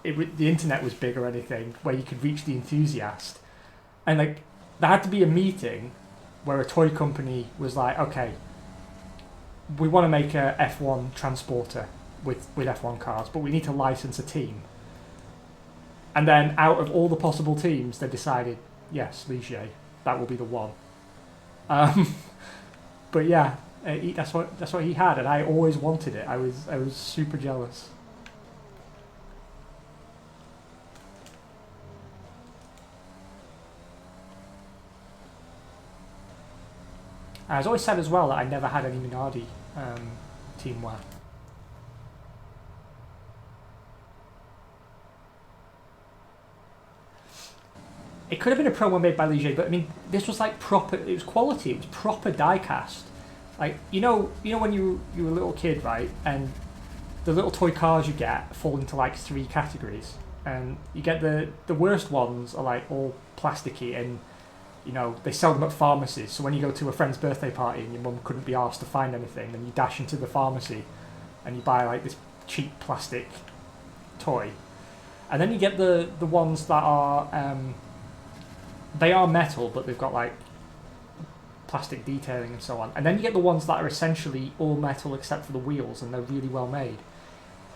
the internet was big or anything where you could reach the enthusiast. And like, there had to be a meeting where a toy company was like, okay, we want to make a F1 transporter with F1 cars, but we need to license a team. And then out of all the possible teams, they decided, yes, Ligier, that will be the one. But yeah, that's what he had, and I always wanted it. I was super jealous. I was always sad as well that I never had any Minardi teamwear. It could have been a promo made by Ligier, but I mean, this was like proper. It was quality. It was proper die-cast. Like you know when you were a little kid, right? And the little toy cars you get fall into like 3 categories, and you get the worst ones are like all plasticky, and you know they sell them at pharmacies. So when you go to a friend's birthday party and your mum couldn't be asked to find anything, then you dash into the pharmacy, and you buy like this cheap plastic toy, and then you get the ones that are. They are metal, but they've got like plastic detailing and so on. And then you get the ones that are essentially all metal except for the wheels, and they're really well made.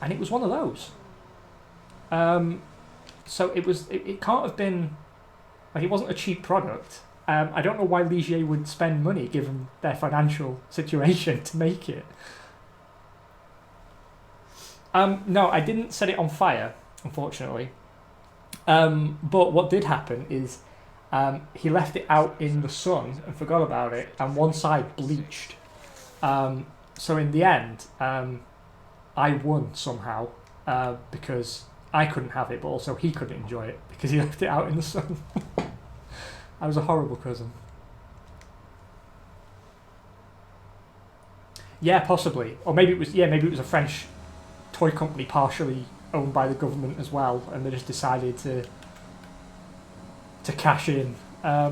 And it was one of those. So it can't have been, like, it wasn't a cheap product. I don't know why Ligier would spend money given their financial situation to make it. No, I didn't set it on fire, unfortunately. But what did happen is he left it out in the sun and forgot about it, and one side bleached. So in the end, I won somehow because I couldn't have it, but also he couldn't enjoy it because he left it out in the sun. I was a horrible cousin. Yeah, possibly, or maybe it was a French toy company partially owned by the government as well, and they just decided to cash in. I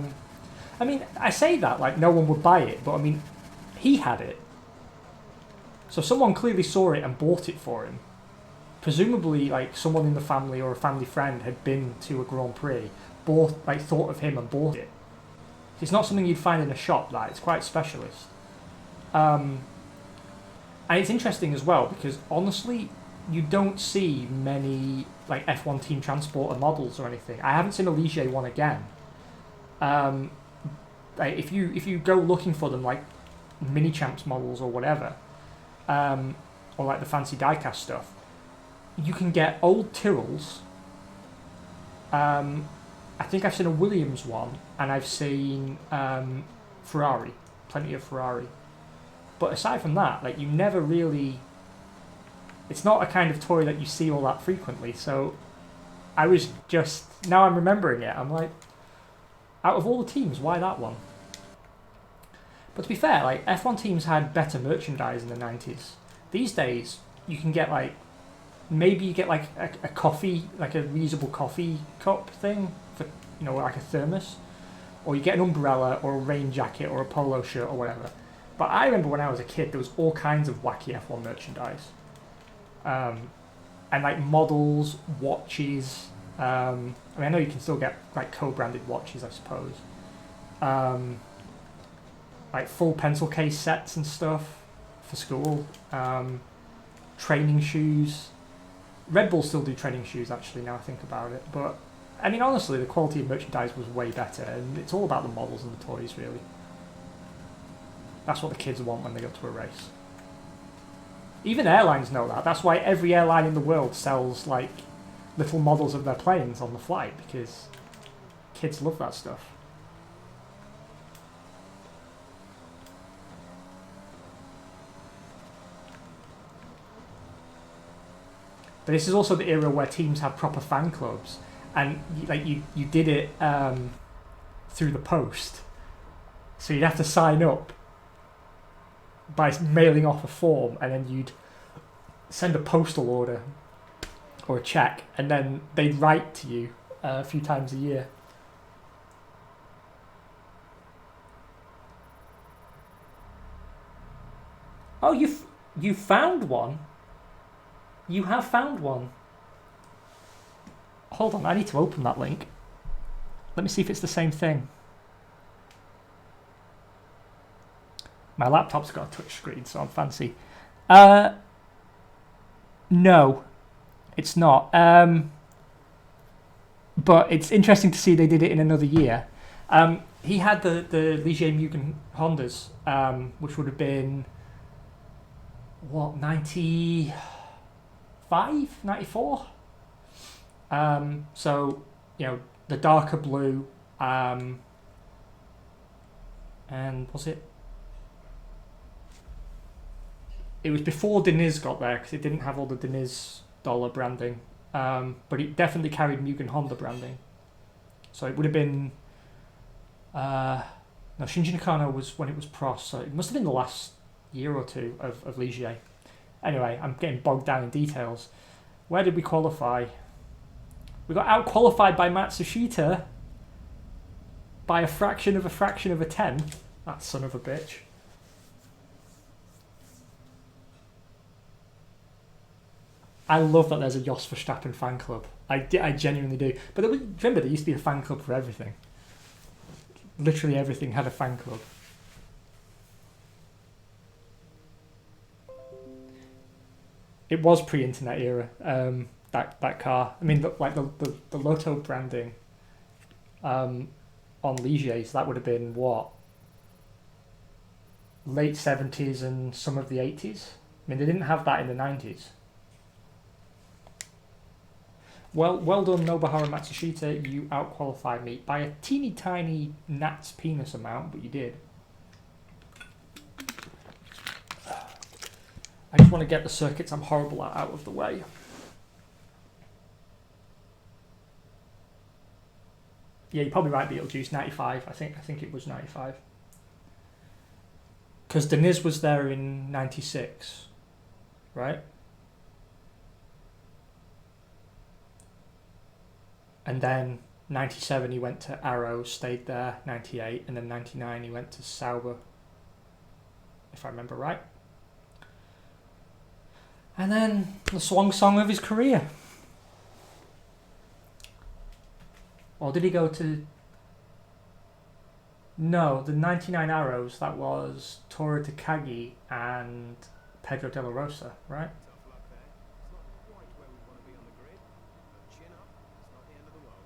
mean, I say that like no one would buy it, but I mean, he had it. So someone clearly saw it and bought it for him. Presumably, like someone in the family or a family friend had been to a Grand Prix, thought of him and bought it. It's not something you'd find in a shop. It's quite specialist. And it's interesting as well because honestly, you don't see many like F1 Team Transporter models or anything. I haven't seen a Ligier one again. Like if you go looking for them, like mini champs models or whatever, or like the fancy diecast stuff, you can get old Tyrrells. I think I've seen a Williams one, and I've seen Ferrari, plenty of Ferrari. But aside from that, like you never really. It's not a kind of toy that you see all that frequently. So I was just now I'm remembering it. I'm like, out of all the teams, why that one? But to be fair, like F1 teams had better merchandise in the 90s. These days, you can get like maybe you get like a coffee, like a reusable coffee cup thing for like a thermos, or you get an umbrella or a rain jacket or a polo shirt or whatever. But I remember when I was a kid, there was all kinds of wacky F1 merchandise, and like models, watches. I mean, I know you can still get like co-branded watches, I suppose. Like full pencil case sets and stuff for school. Training shoes. Red Bull still do training shoes, actually, now I think about it. But, I mean, honestly, the quality of merchandise was way better, and it's all about the models and the toys, really. That's what the kids want when they go to a race. Even airlines know that. That's why every airline in the world sells, like, little models of their planes on the flight, because kids love that stuff. But this is also the era where teams had proper fan clubs, and you did it through the post. So you'd have to sign up by mailing off a form, and then you'd send a postal order or a check, and then they'd write to you a few times a year. Oh, you found one? You have found one. Hold on, I need to open that link. Let me see if it's the same thing. My laptop's got a touch screen, so I'm fancy. No, it's not. But it's interesting to see they did it in another year. He had the Ligier Mugen Hondas, which would have been, what, 95, 94? So, the darker blue, and was it? It was before Deniz got there, because it didn't have all the Deniz dollar branding, but it definitely carried Mugen Honda branding. So it would have been, no, Shinji Nakano was when it was Pros, so it must have been the last year or two of Ligier. Anyway, I'm getting bogged down in details. Where did we qualify? We got out-qualified by Matsushita by a fraction of a tenth. That son of a bitch. I love that there's a Jos Verstappen fan club. I genuinely do. But remember, there used to be a fan club for everything. Literally everything had a fan club. It was pre-internet era. That car. I mean, the Lotto branding on Ligier, so that would have been what? Late 70s and some of the 80s. I mean, they didn't have that in the 90s. Well done, Nobahara Matsushita. You out-qualified me by a teeny tiny gnat's penis amount, but you did. I just want to get the circuits I'm horrible at out of the way. Yeah, you're probably right, Beetlejuice. 95. I think it was 95. Because Deniz was there in 96, right? And then 97 he went to Arrow, stayed there. 98, and then 99 he went to Sauber, if I remember right. And then the swan song of his career. Or did he go to... No, the 99 Arrows, that was Toru Takagi and Pedro de la Rosa, right? Tough luck there. It's not quite where we want to be on the grid. But chin up, it's not the end of the world.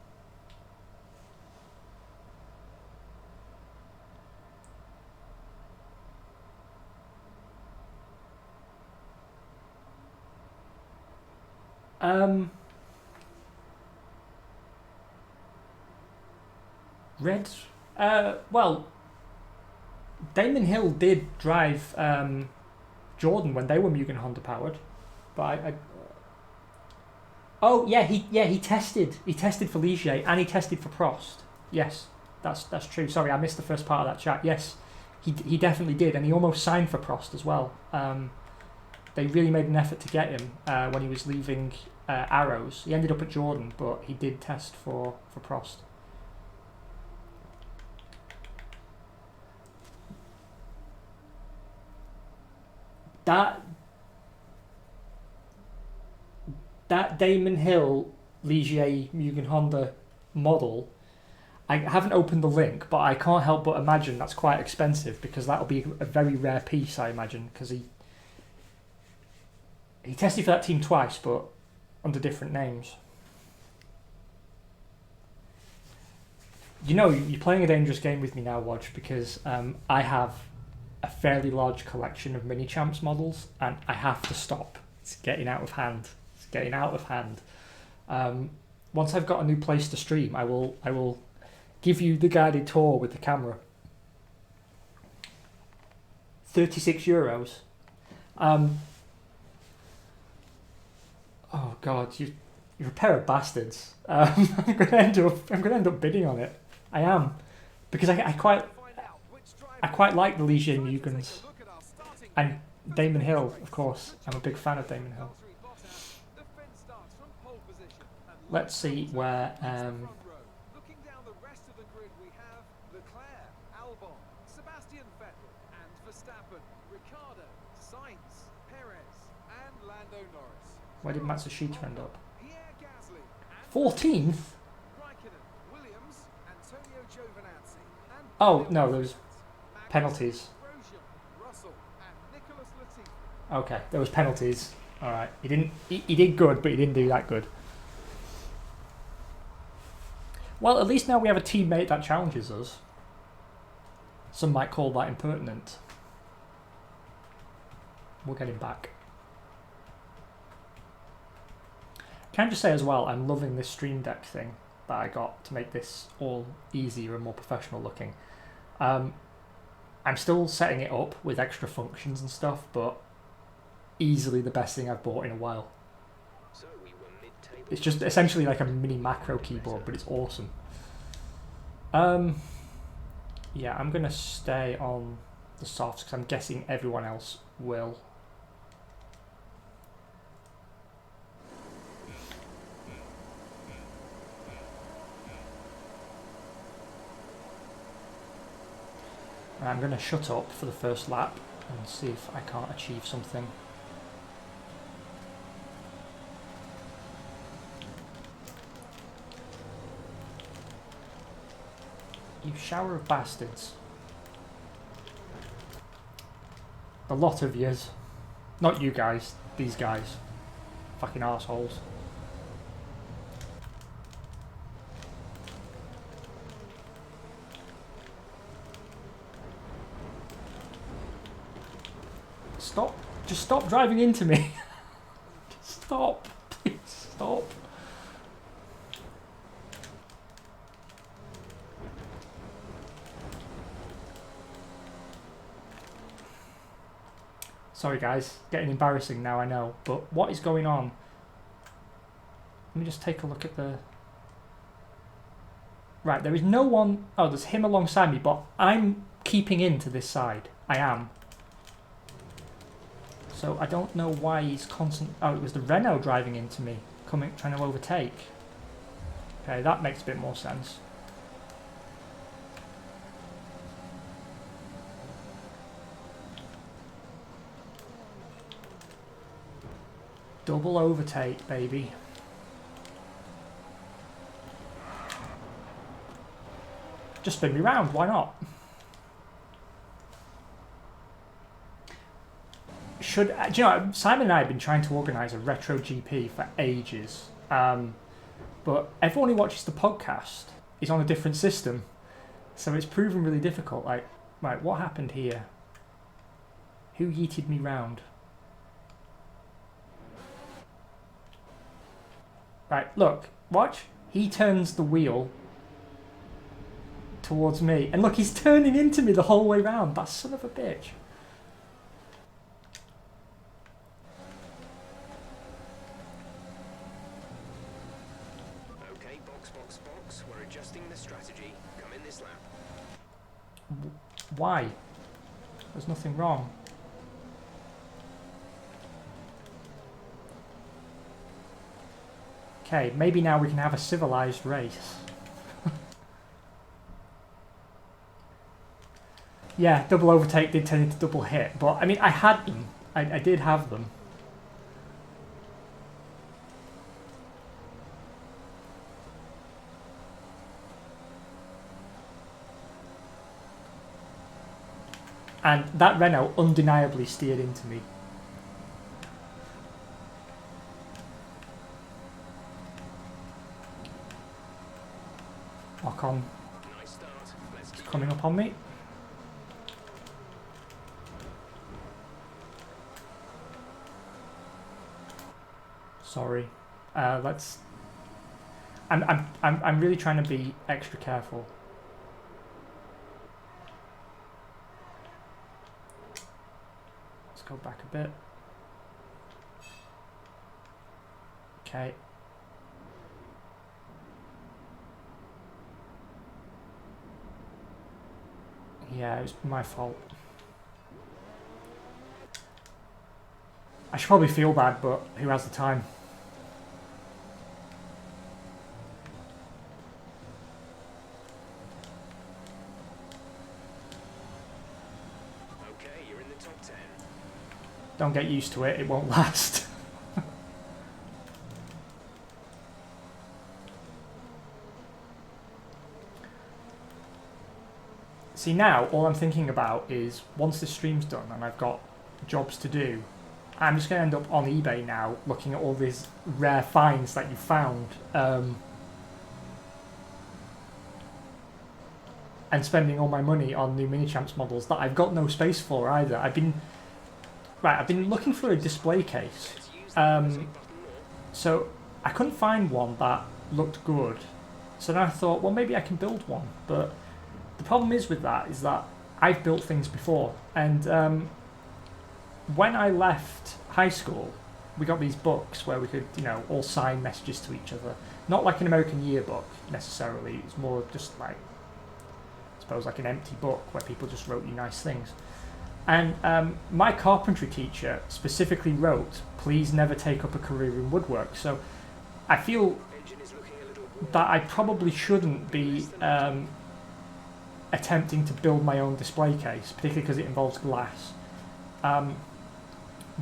Red. Well, Damon Hill did drive Jordan when they were Mugen Honda powered, but oh yeah, he tested for Ligier and he tested for Prost. Yes, that's true. Sorry, I missed the first part of that chat. Yes, he definitely did, and he almost signed for Prost as well. They really made an effort to get him when he was leaving Arrows. He ended up at Jordan, but he did test for Prost. That Damon Hill Ligier Mugen Honda model, I haven't opened the link, but I can't help but imagine that's quite expensive because that'll be a very rare piece, I imagine, because he tested for that team twice, but under different names. You know, you're playing a dangerous game with me now, Wodge, because I have a fairly large collection of mini champs models, and I have to stop. It's getting out of hand. Once I've got a new place to stream, I will give you the guided tour with the camera. €36. Oh God, you're a pair of bastards. I'm gonna end up bidding on it. I am, because I quite like the Ligier Mugens and Damon Hill, of course. I'm a big fan of Damon Hill. Let's see where. Looking down the rest of the grid, we have Leclerc, Albon, Sebastian Vettel, and Verstappen, Ricciardo, Sainz, Perez, and Lando Norris. Where did Matsushita end up? Pierre Gasly, 14th. Raikkonen, Williams, Antonio Giovinazzi, and Oh no, there was penalties. Grosjean, Russell, and Nicholas Latifi. Okay, there was penalties. All right, he did good, but he didn't do that good. Well, at least now we have a teammate that challenges us. Some might call that impertinent. We'll get him back. Can I just say as well, I'm loving this Stream Deck thing that I got to make this all easier and more professional looking. I'm still setting it up with extra functions and stuff, but easily the best thing I've bought in a while. So we were mid-table. It's just essentially like a mini macro keyboard, but it's awesome. Yeah, I'm gonna stay on the softs because I'm guessing everyone else will. I'm gonna shut up for the first lap and see if I can't achieve something. You shower of bastards. A lot of yous. Not you guys, these guys. Fucking arseholes. Stop. Just stop driving into me. Just stop. Please stop. Sorry guys, getting embarrassing now, I know, but what is going on? Let me just take a look at the... Right, there is no one... Oh, there's him alongside me, but I'm keeping in to this side. I am. So I don't know why he's constant... Oh, it was the Renault driving into me, trying to overtake. Okay, that makes a bit more sense. Double overtake, baby. Just spin me round, why not? Do you know, Simon and I have been trying to organise a retro GP for ages, but everyone who watches the podcast is on a different system, so it's proven really difficult. Like, right, what happened here? Who yeeted me round? Right, look, watch. He turns the wheel towards me. And look, he's turning into me the whole way round. That son of a bitch. Okay, box. We're adjusting the strategy. Come in this lap. Why? There's nothing wrong. Okay, maybe now we can have a civilized race. Yeah, double overtake did turn into double hit, but I mean, I had them. I did have them. And that Renault undeniably steered into me. Ocon Nice start. Let's is keep coming up on me. Sorry. Let's. I'm really trying to be extra careful. Let's go back a bit. Okay. Yeah, it was my fault. I should probably feel bad, but who has the time? Okay, you're in the top 10. Don't get used to it, it won't last. See, now all I'm thinking about is once this stream's done and I've got jobs to do, I'm just going to end up on eBay now looking at all these rare finds that you found and spending all my money on new Mini Champs models that I've got no space for either. I've been looking for a display case, Let's use the button more. so I couldn't find one that looked good. So then I thought, well, maybe I can build one. But the problem is with that is that I've built things before, and when I left high school, we got these books where we could, all sign messages to each other. Not like an American yearbook necessarily. It's more just like, I suppose, like an empty book where people just wrote you nice things. And my carpentry teacher specifically wrote, "Please never take up a career in woodwork." So I feel Engine is looking a little that I probably shouldn't be attempting to build my own display case, particularly because it involves glass.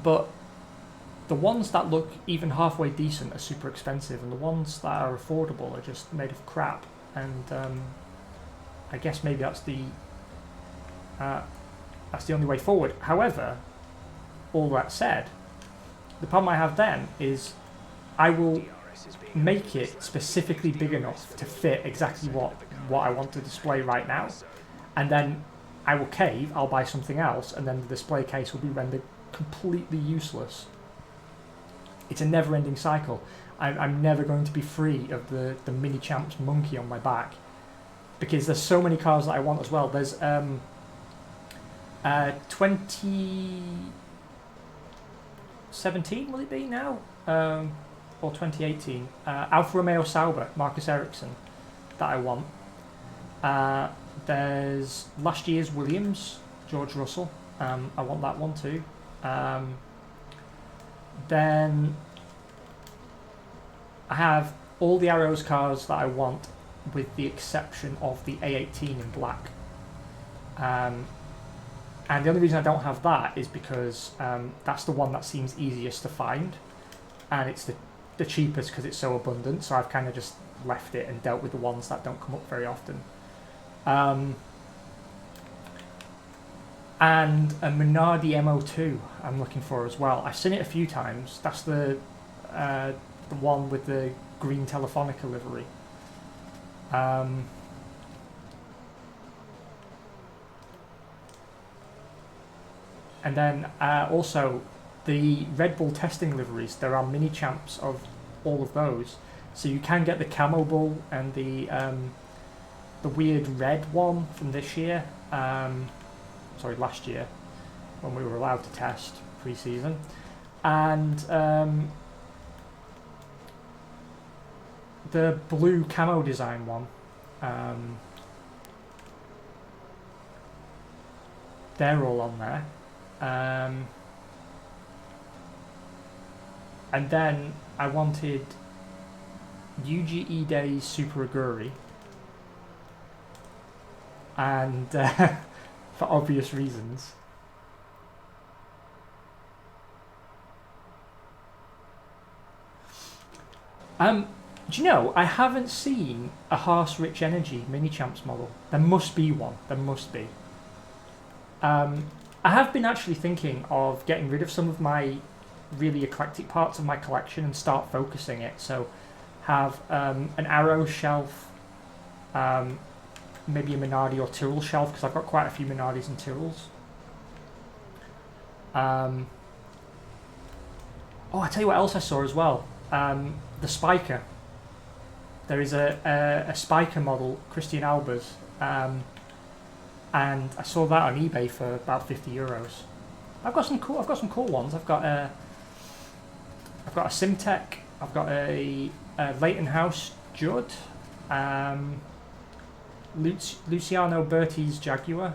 But the ones that look even halfway decent are super expensive, and the ones that are affordable are just made of crap. And I guess maybe that's the only way forward. However, all that said, the problem I have then is I will DRS is being make it specifically big enough to fit exactly what I want to display right now, and then I will cave, I'll buy something else, and then the display case will be rendered completely useless. It's a never-ending cycle. I'm never going to be free of the Mini Champs monkey on my back, because there's so many cars that I want as well. There's 2017, will it be now? Or 2018, Alfa Romeo Sauber, Marcus Ericsson, that I want. There's last year's Williams, George Russell. I want that one too. Then I have all the Arrows cars that I want, with the exception of the A18 in black. And the only reason I don't have that is because that's the one that seems easiest to find, and it's the cheapest because it's so abundant, so I've kind of just left it and dealt with the ones that don't come up very often. And a Minardi MO2 I'm looking for as well. I've seen it a few times. That's the one with the green Telefonica livery. And then also the Red Bull testing liveries. There are Mini Champs of all of those. So you can get the camo bull and the weird red one from this year. Sorry, last year, when we were allowed to test pre-season. And the blue camo design one. They're all on there. And then I wanted Yuji Ide's Super Aguri. And for obvious reasons. Do you know, I haven't seen a Horse Rich Energy Mini Champs model. There must be one. There must be. I have been actually thinking of getting rid of some of my really eclectic parts of my collection and start focusing it. So have an Arrow shelf, maybe a Minardi or Tyrrell shelf, because I've got quite a few Minardis and Tyrrells. Oh, I tell you what else I saw as well. The Spiker. There is a Spiker model, Christian Albers, and I saw that on eBay for about €50. I've got some cool ones. I've got a Simtech. I've got a Leighton House Judd. Luciano Berti's Jaguar.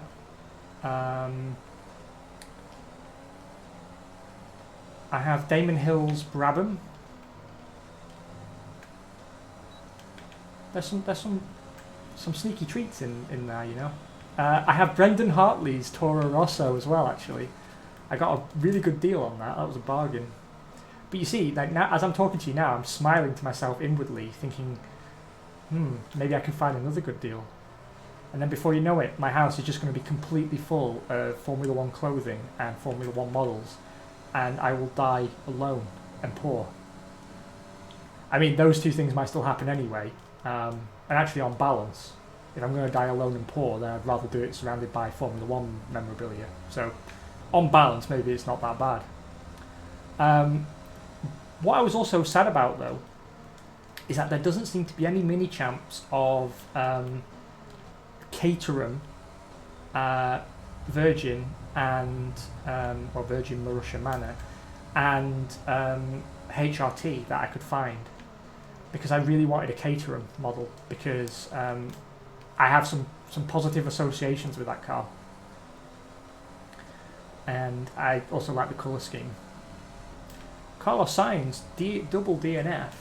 I have Damon Hill's Brabham. There's some sneaky treats in there, you know. I have Brendan Hartley's Toro Rosso as well. Actually, I got a really good deal on that. That was a bargain. But you see, like now, as I'm talking to you now, I'm smiling to myself inwardly, thinking, maybe I can find another good deal. And then before you know it, my house is just going to be completely full of Formula One clothing and Formula One models, and I will die alone and poor. I mean, those two things might still happen anyway. And actually, on balance, if I'm going to die alone and poor, then I'd rather do it surrounded by Formula One memorabilia. So, on balance, maybe it's not that bad. What I was also sad about, though, is that there doesn't seem to be any mini champs of Caterham, Virgin, and or Virgin Marussia Manor, and HRT that I could find, because I really wanted a Caterham model, because I have some positive associations with that car, and I also like the colour scheme. Carlos Sainz, double DNF.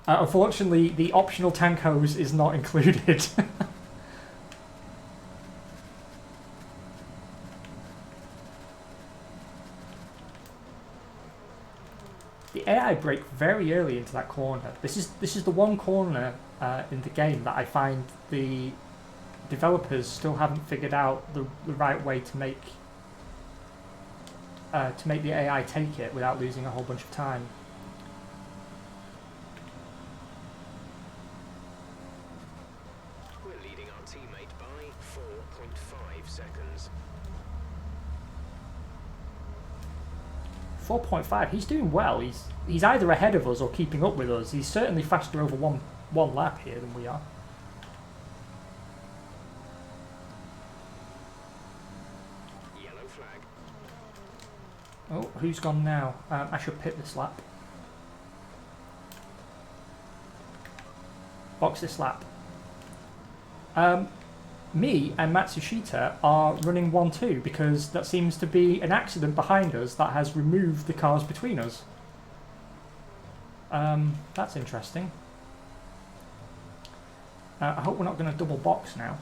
Unfortunately, the optional tank hose is not included. The AI brake very early into that corner. This is the one corner in the game that I find the developers still haven't figured out the right way to make the AI take it without losing a whole bunch of time. We're leading our teammate by 4.5 seconds. 4.5. He's doing well. He's either ahead of us or keeping up with us. He's certainly faster over one lap here than we are. Yellow flag. Oh, who's gone now? I should pit this lap. Box this lap. Me and Matsushita are running 1-2 because that seems to be an accident behind us that has removed the cars between us. That's interesting. I hope we're not going to double box now.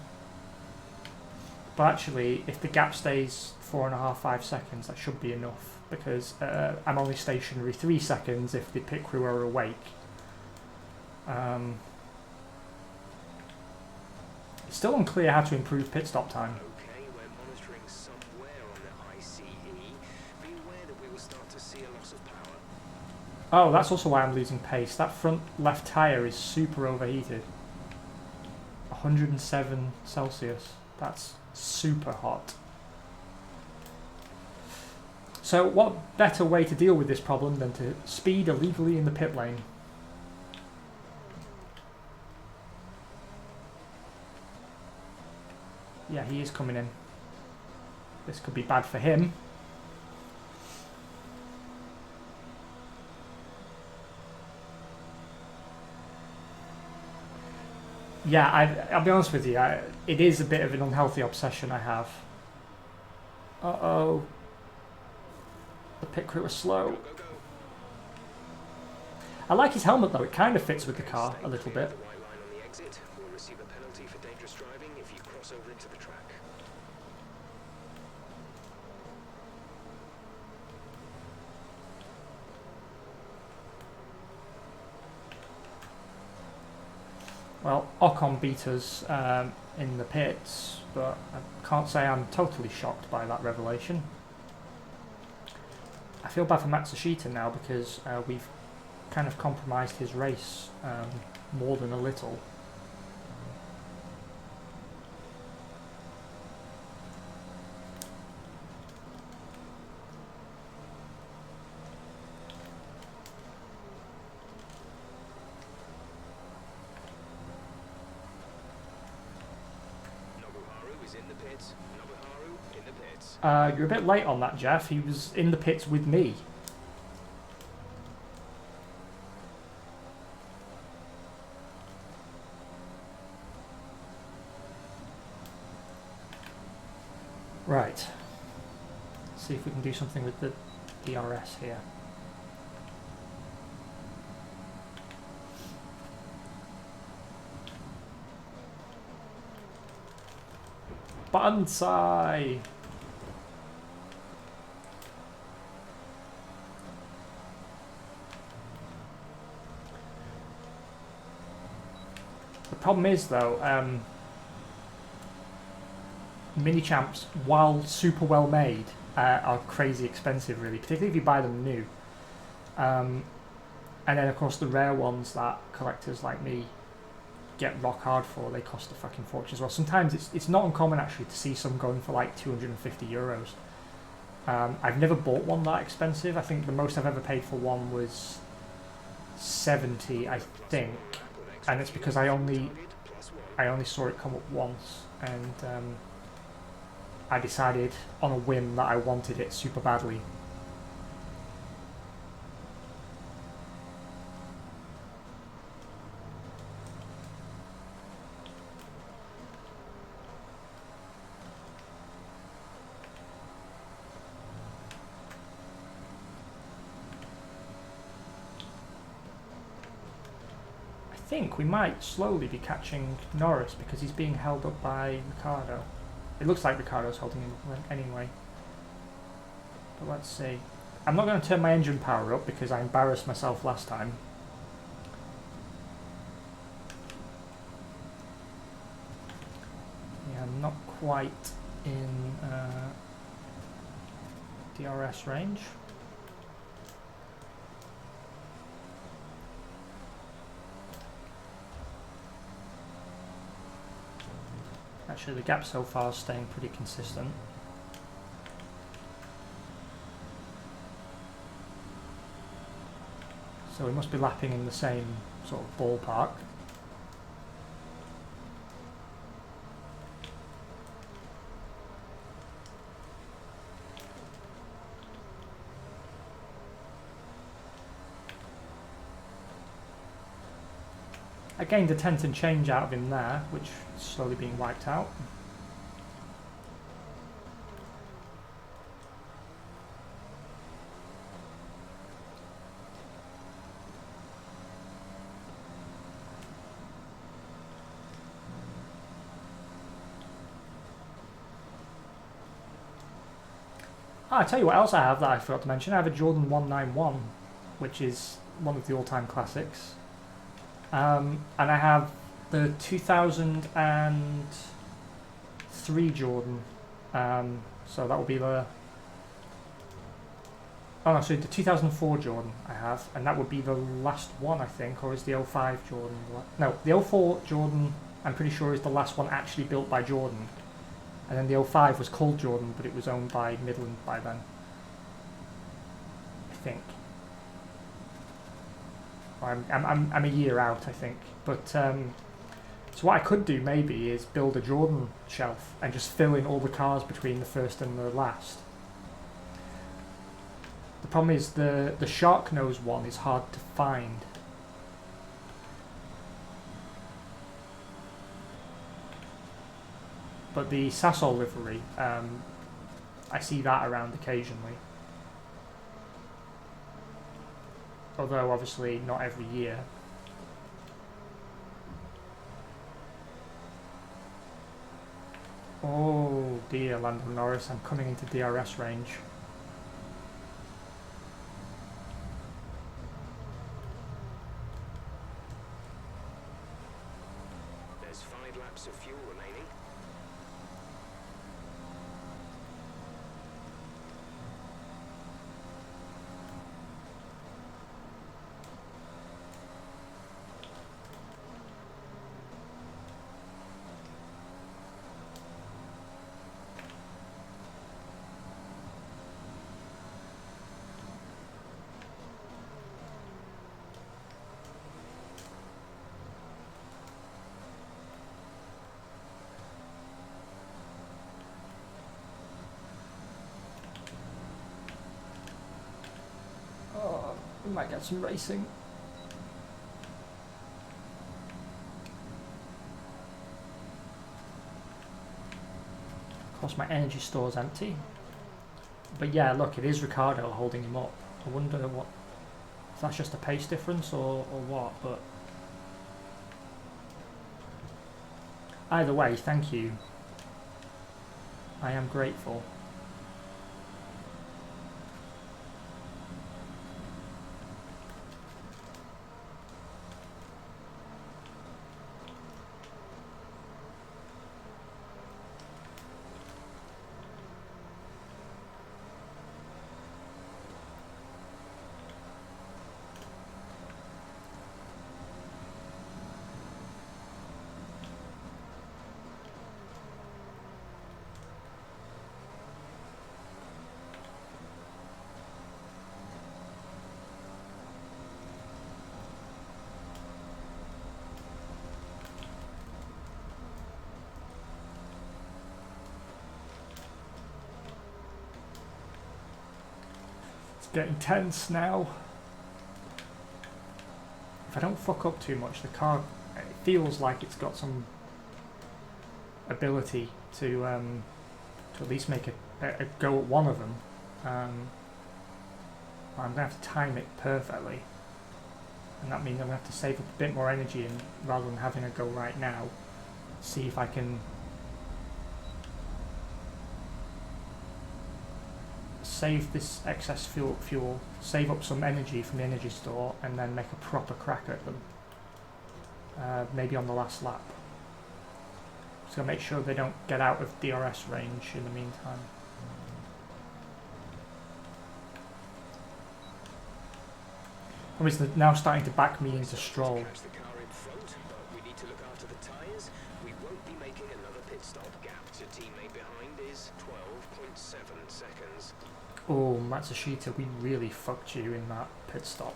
But actually, if the gap stays 4.5-5 seconds, that should be enough, because I'm only stationary 3 seconds if the pit crew are awake. It's still unclear how to improve pit stop time. Okay, we're monitoring somewhere on the ICE. Be aware that we will start to see a loss of power. Oh, that's also why I'm losing pace. That front left tyre is super overheated. 107 Celsius. That's super hot. So what better way to deal with this problem than to speed illegally in the pit lane? Yeah, he is coming in. This could be bad for him. Yeah, I'll be honest with you, it is a bit of an unhealthy obsession I have. Uh-oh. The pit crew are slow. Go, go. I like his helmet though, it kind of fits with the car a little bit. The white line on the exit will receive a penalty for dangerous driving if you cross over into the track. Well, Ocon beat us in the pits, but I can't say I'm totally shocked by that revelation. I feel bad for Matsushita now because we've kind of compromised his race more than a little. Nobuharu is in the pits. Nobuharu in the pits. You're a bit late on that, Jeff. He was in the pits with me. Right. Let's see if we can do something with the DRS here. Banzai! The problem is though, mini champs, while super well made, are crazy expensive really, particularly if you buy them new. And then of course the rare ones that collectors like me get rock hard for, they cost a fucking fortune as well. Sometimes it's not uncommon actually to see some going for like 250 euros. I've never bought one that expensive. I think the most I've ever paid for one was 70, I think, and it's because I only saw it come up once, and I decided on a whim that I wanted it super badly. I think we might slowly be catching Norris because he's being held up by Ricciardo. It looks like Ricciardo's holding him anyway. But let's see. I'm not going to turn my engine power up because I embarrassed myself last time. Yeah, I'm not quite in DRS range. Actually, the gap so far is staying pretty consistent. So we must be lapping in the same sort of ballpark. I gained a tenth and change out of him there, which is slowly being wiped out. I tell you what else I have that I forgot to mention. I have a Jordan 191, which is one of the all-time classics. And I have the 2003 Jordan. So that will be the... Oh no, sorry, the 2004 Jordan I have, and that would be the last one, I think, or is the 05 Jordan? No, the 04 Jordan, I'm pretty sure, is the last one actually built by Jordan. And then the 05 was called Jordan, but it was owned by Midland by then. think. Or I'm a year out, I think. But so what I could do maybe is build a Jordan shelf and just fill in all the cars between the first and the last. The problem is the shark nose one is hard to find. But the Sasol livery, I see that around occasionally. Although obviously not every year. Oh dear, Lando Norris, I'm coming into DRS range. There's 5 laps of fuel remaining. Oh, we might get some racing. Of course, my energy store's empty. But yeah, look, it is Ricciardo holding him up. I wonder what if that's just a pace difference or what, but either way, thank you. I am grateful. Getting tense now. If I don't fuck up too much, the car, it feels like it's got some ability to at least make a go at one of them. I'm gonna have to time it perfectly, and that means I'm gonna have to save up a bit more energy, and rather than having a go right now, see if I can save this excess fuel, save up some energy from the energy store, and then make a proper crack at them. Maybe on the last lap. So make sure they don't get out of DRS range in the meantime. Obviously, they're now starting to back me into Stroll. Catch the car in front, but we need to look after the tyres. We won't be making another pit stop. Gap to teammate behind is 12.7 seconds. Oh, Matsushita, we really fucked you in that pit stop.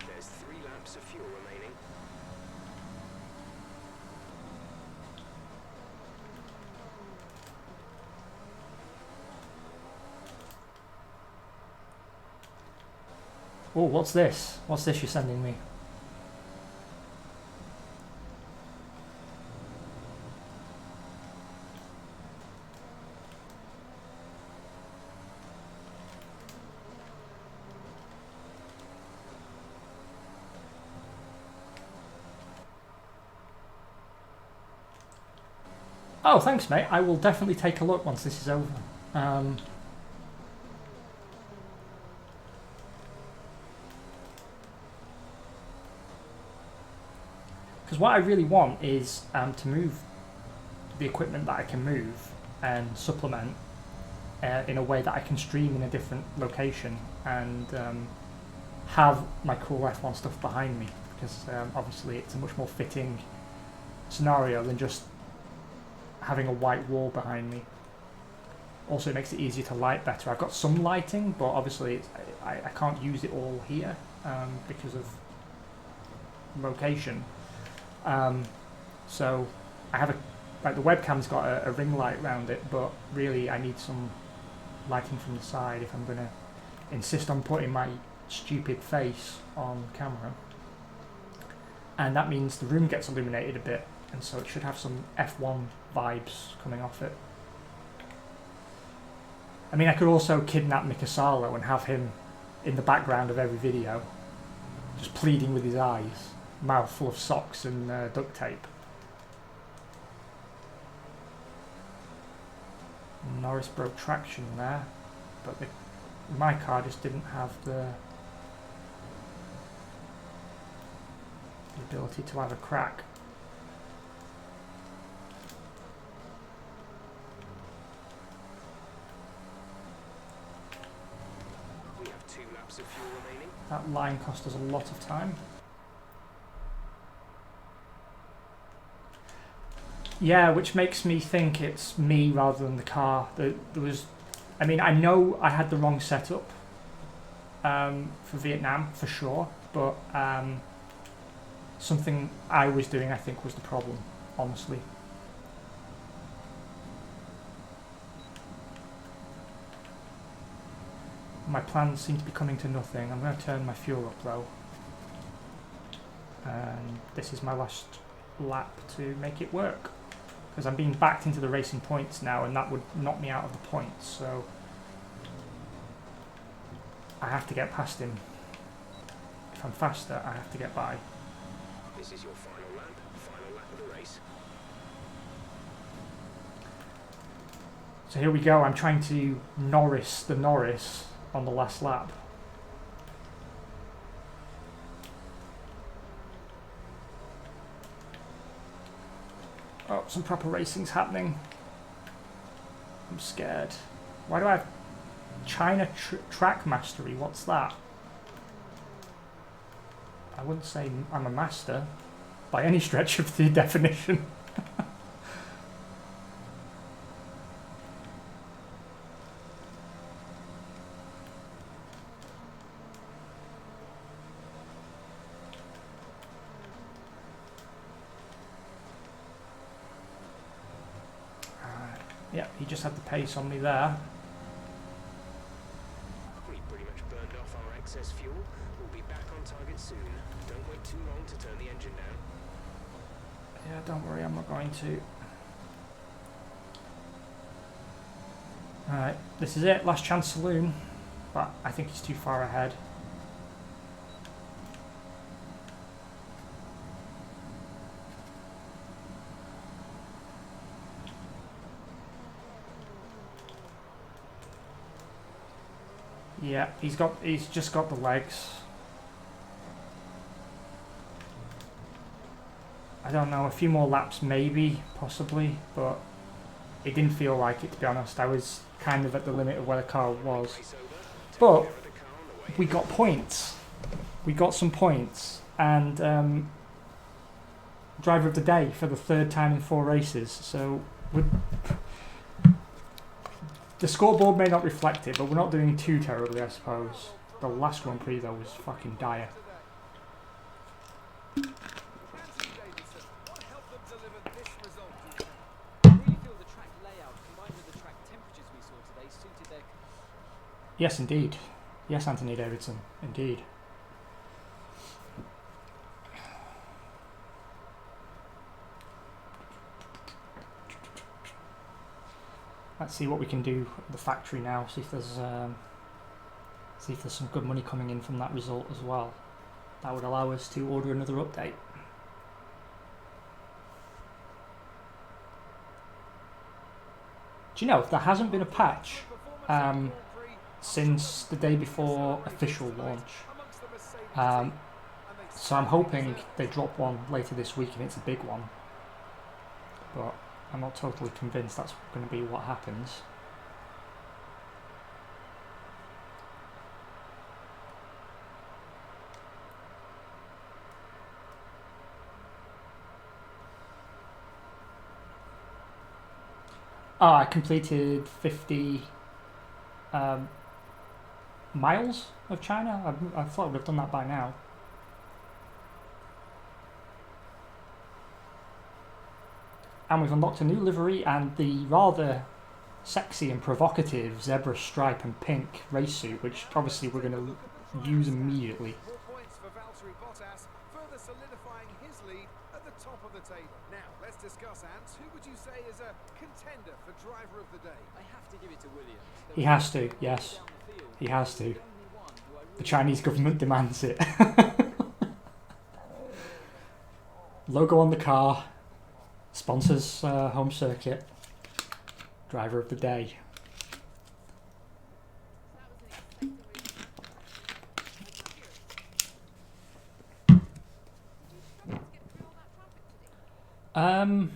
There's 3 laps of fuel remaining. Oh, what's this? What's this you're sending me? Oh, thanks, mate. I will definitely take a look once this is over. Because what I really want is to move the equipment that I can move and supplement in a way that I can stream in a different location and have my cool F1 stuff behind me. Because obviously it's a much more fitting scenario than just having a white wall behind me. Also, it makes it easier to light better. I've got some lighting, but obviously I can't use it all here because of location. So I have like the webcam's got a ring light around it, but really I need some lighting from the side if I'm going to insist on putting my stupid face on camera. And that means the room gets illuminated a bit, and so it should have some F1 vibes coming off it. I mean, I could also kidnap Mikasalo and have him in the background of every video, just pleading with his eyes, mouth full of socks and duct tape. Norris broke traction there, but my car just didn't have the ability to have a crack. We have 2 laps of fuel remaining. That line cost us a lot of time. Yeah, which makes me think it's me rather than the car. There was, I mean, I know I had the wrong setup for Vietnam for sure, but something I was doing, I think, was the problem, honestly. My plans seem to be coming to nothing. I'm going to turn my fuel up though. And this is my last lap to make it work. Because I'm being backed into the racing points now, and that would knock me out of the points, so I have to get past him. If I'm faster, I have to get by. This is your final lap of the race. So here we go, I'm trying to Norris the Norris on the last lap. Oh, some proper racing's happening. I'm scared. Why do I have China track mastery? What's that? I wouldn't say I'm a master by any stretch of the definition. Yeah, he just had the pace on me there. We pretty much burned off our excess fuel. We'll be back on target soon. Don't wait too long to turn the engine down. Yeah, don't worry, I'm not going to. Alright, this is it, last chance saloon. But I think he's too far ahead. Yeah, he's just got the legs. I don't know, a few more laps maybe, possibly, but it didn't feel like it, to be honest. I was kind of at the limit of where the car was. But we got points. We got some points, and driver of the day for the 3rd time in 4 races. So the scoreboard may not reflect it, but we're not doing too terribly, I suppose. The last Grand Prix, though, was fucking dire. Anthony Davidson, what helped them deliver this result, do you think? I really feel the track layout combined with the track temperatures we saw today suited their... Yes, indeed. Yes, Anthony Davidson, indeed. Let's see what we can do at the factory now. See if there's some good money coming in from that result as well. That would allow us to order another update. Do you know, there hasn't been a patch since the day before official launch. So I'm hoping they drop one later this week and it's a big one. But I'm not totally convinced that's going to be what happens. Oh, I completed 50 miles of China. I thought I would have done that by now. And we've unlocked a new livery and the rather sexy and provocative zebra stripe and pink race suit, which obviously we're going to use immediately. More points for Valtteri Bottas, further solidifying his lead at the top of the table. Now, let's discuss, Ants. Who would you say is a contender for driver of the day? I have to give it to Williams. He has to, yes. He has to. The Chinese government demands it. Logo on the car. Sponsors home circuit. Driver of the day. I'm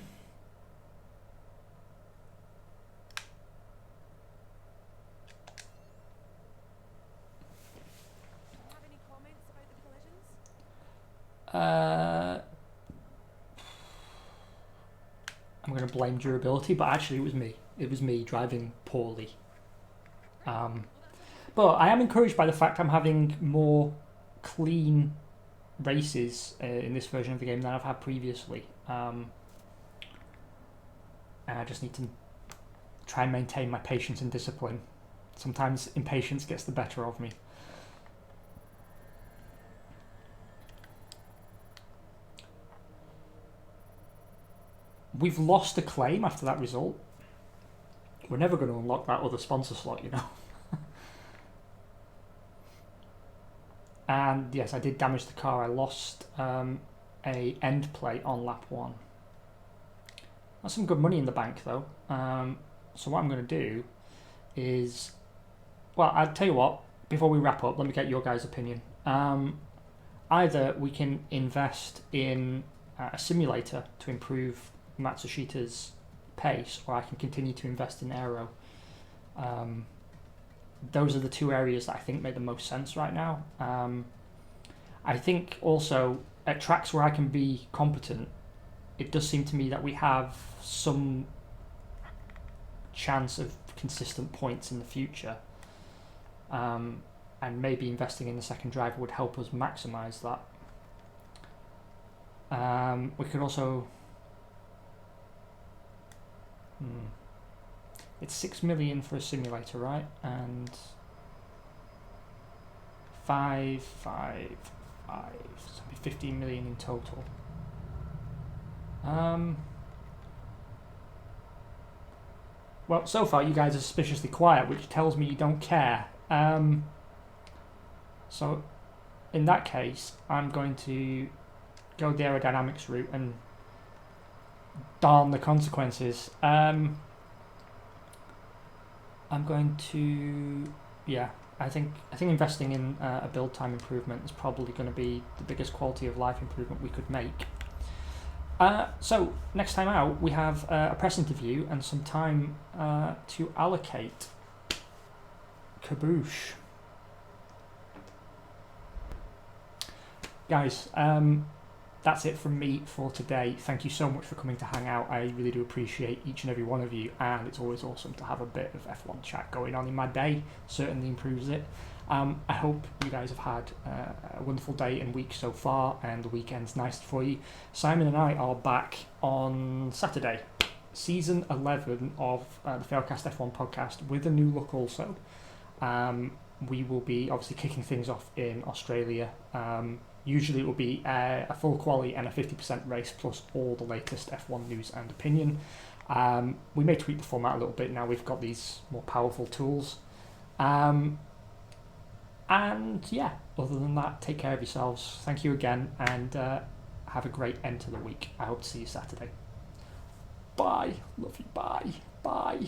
going to blame durability, but actually it was me. It was me driving poorly. But I am encouraged by the fact I'm having more clean races in this version of the game than I've had previously. And I just need to try and maintain my patience and discipline. Sometimes impatience gets the better of me. We've lost a claim after that result. We're never going to unlock that other sponsor slot, you know. And yes, I did damage the car. I lost a end plate on lap 1. That's some good money in the bank, though. So what I'm going to do is, well, I'll tell you what. Before we wrap up, let me get your guys' opinion. Either we can invest in a simulator to improve Matsushita's pace, or I can continue to invest in aero. Those are the two areas that I think make the most sense right now. I think also at tracks where I can be competent, it does seem to me that we have some chance of consistent points in the future. And maybe investing in the second driver would help us maximise that. We could also... It's 6 million for a simulator, right? And 5, so 15 million in total. Well, so far you guys are suspiciously quiet, which tells me you don't care. So in that case, I'm going to go the aerodynamics route and darn the consequences. I'm going to, yeah, I think investing in a build time improvement is probably going to be the biggest quality of life improvement we could make. So next time out we have a press interview and some time to allocate. Kaboosh. Guys, that's it from me for today. Thank you so much for coming to hang out. I really do appreciate each and every one of you, and it's always awesome to have a bit of F1 chat going on in my day. Certainly improves it. I hope you guys have had a wonderful day and week so far, and the weekend's nice for you. Simon and I are back on Saturday, season 11 of the Failcast F1 podcast, with a new look also. We will be obviously kicking things off in Australia. Usually it will be a full quali and a 50% race plus all the latest F1 news and opinion. We may tweak the format a little bit now we've got these more powerful tools. And yeah, other than that, take care of yourselves. Thank you again, and have a great end to the week. I hope to see you Saturday. Bye. Love you. Bye. Bye.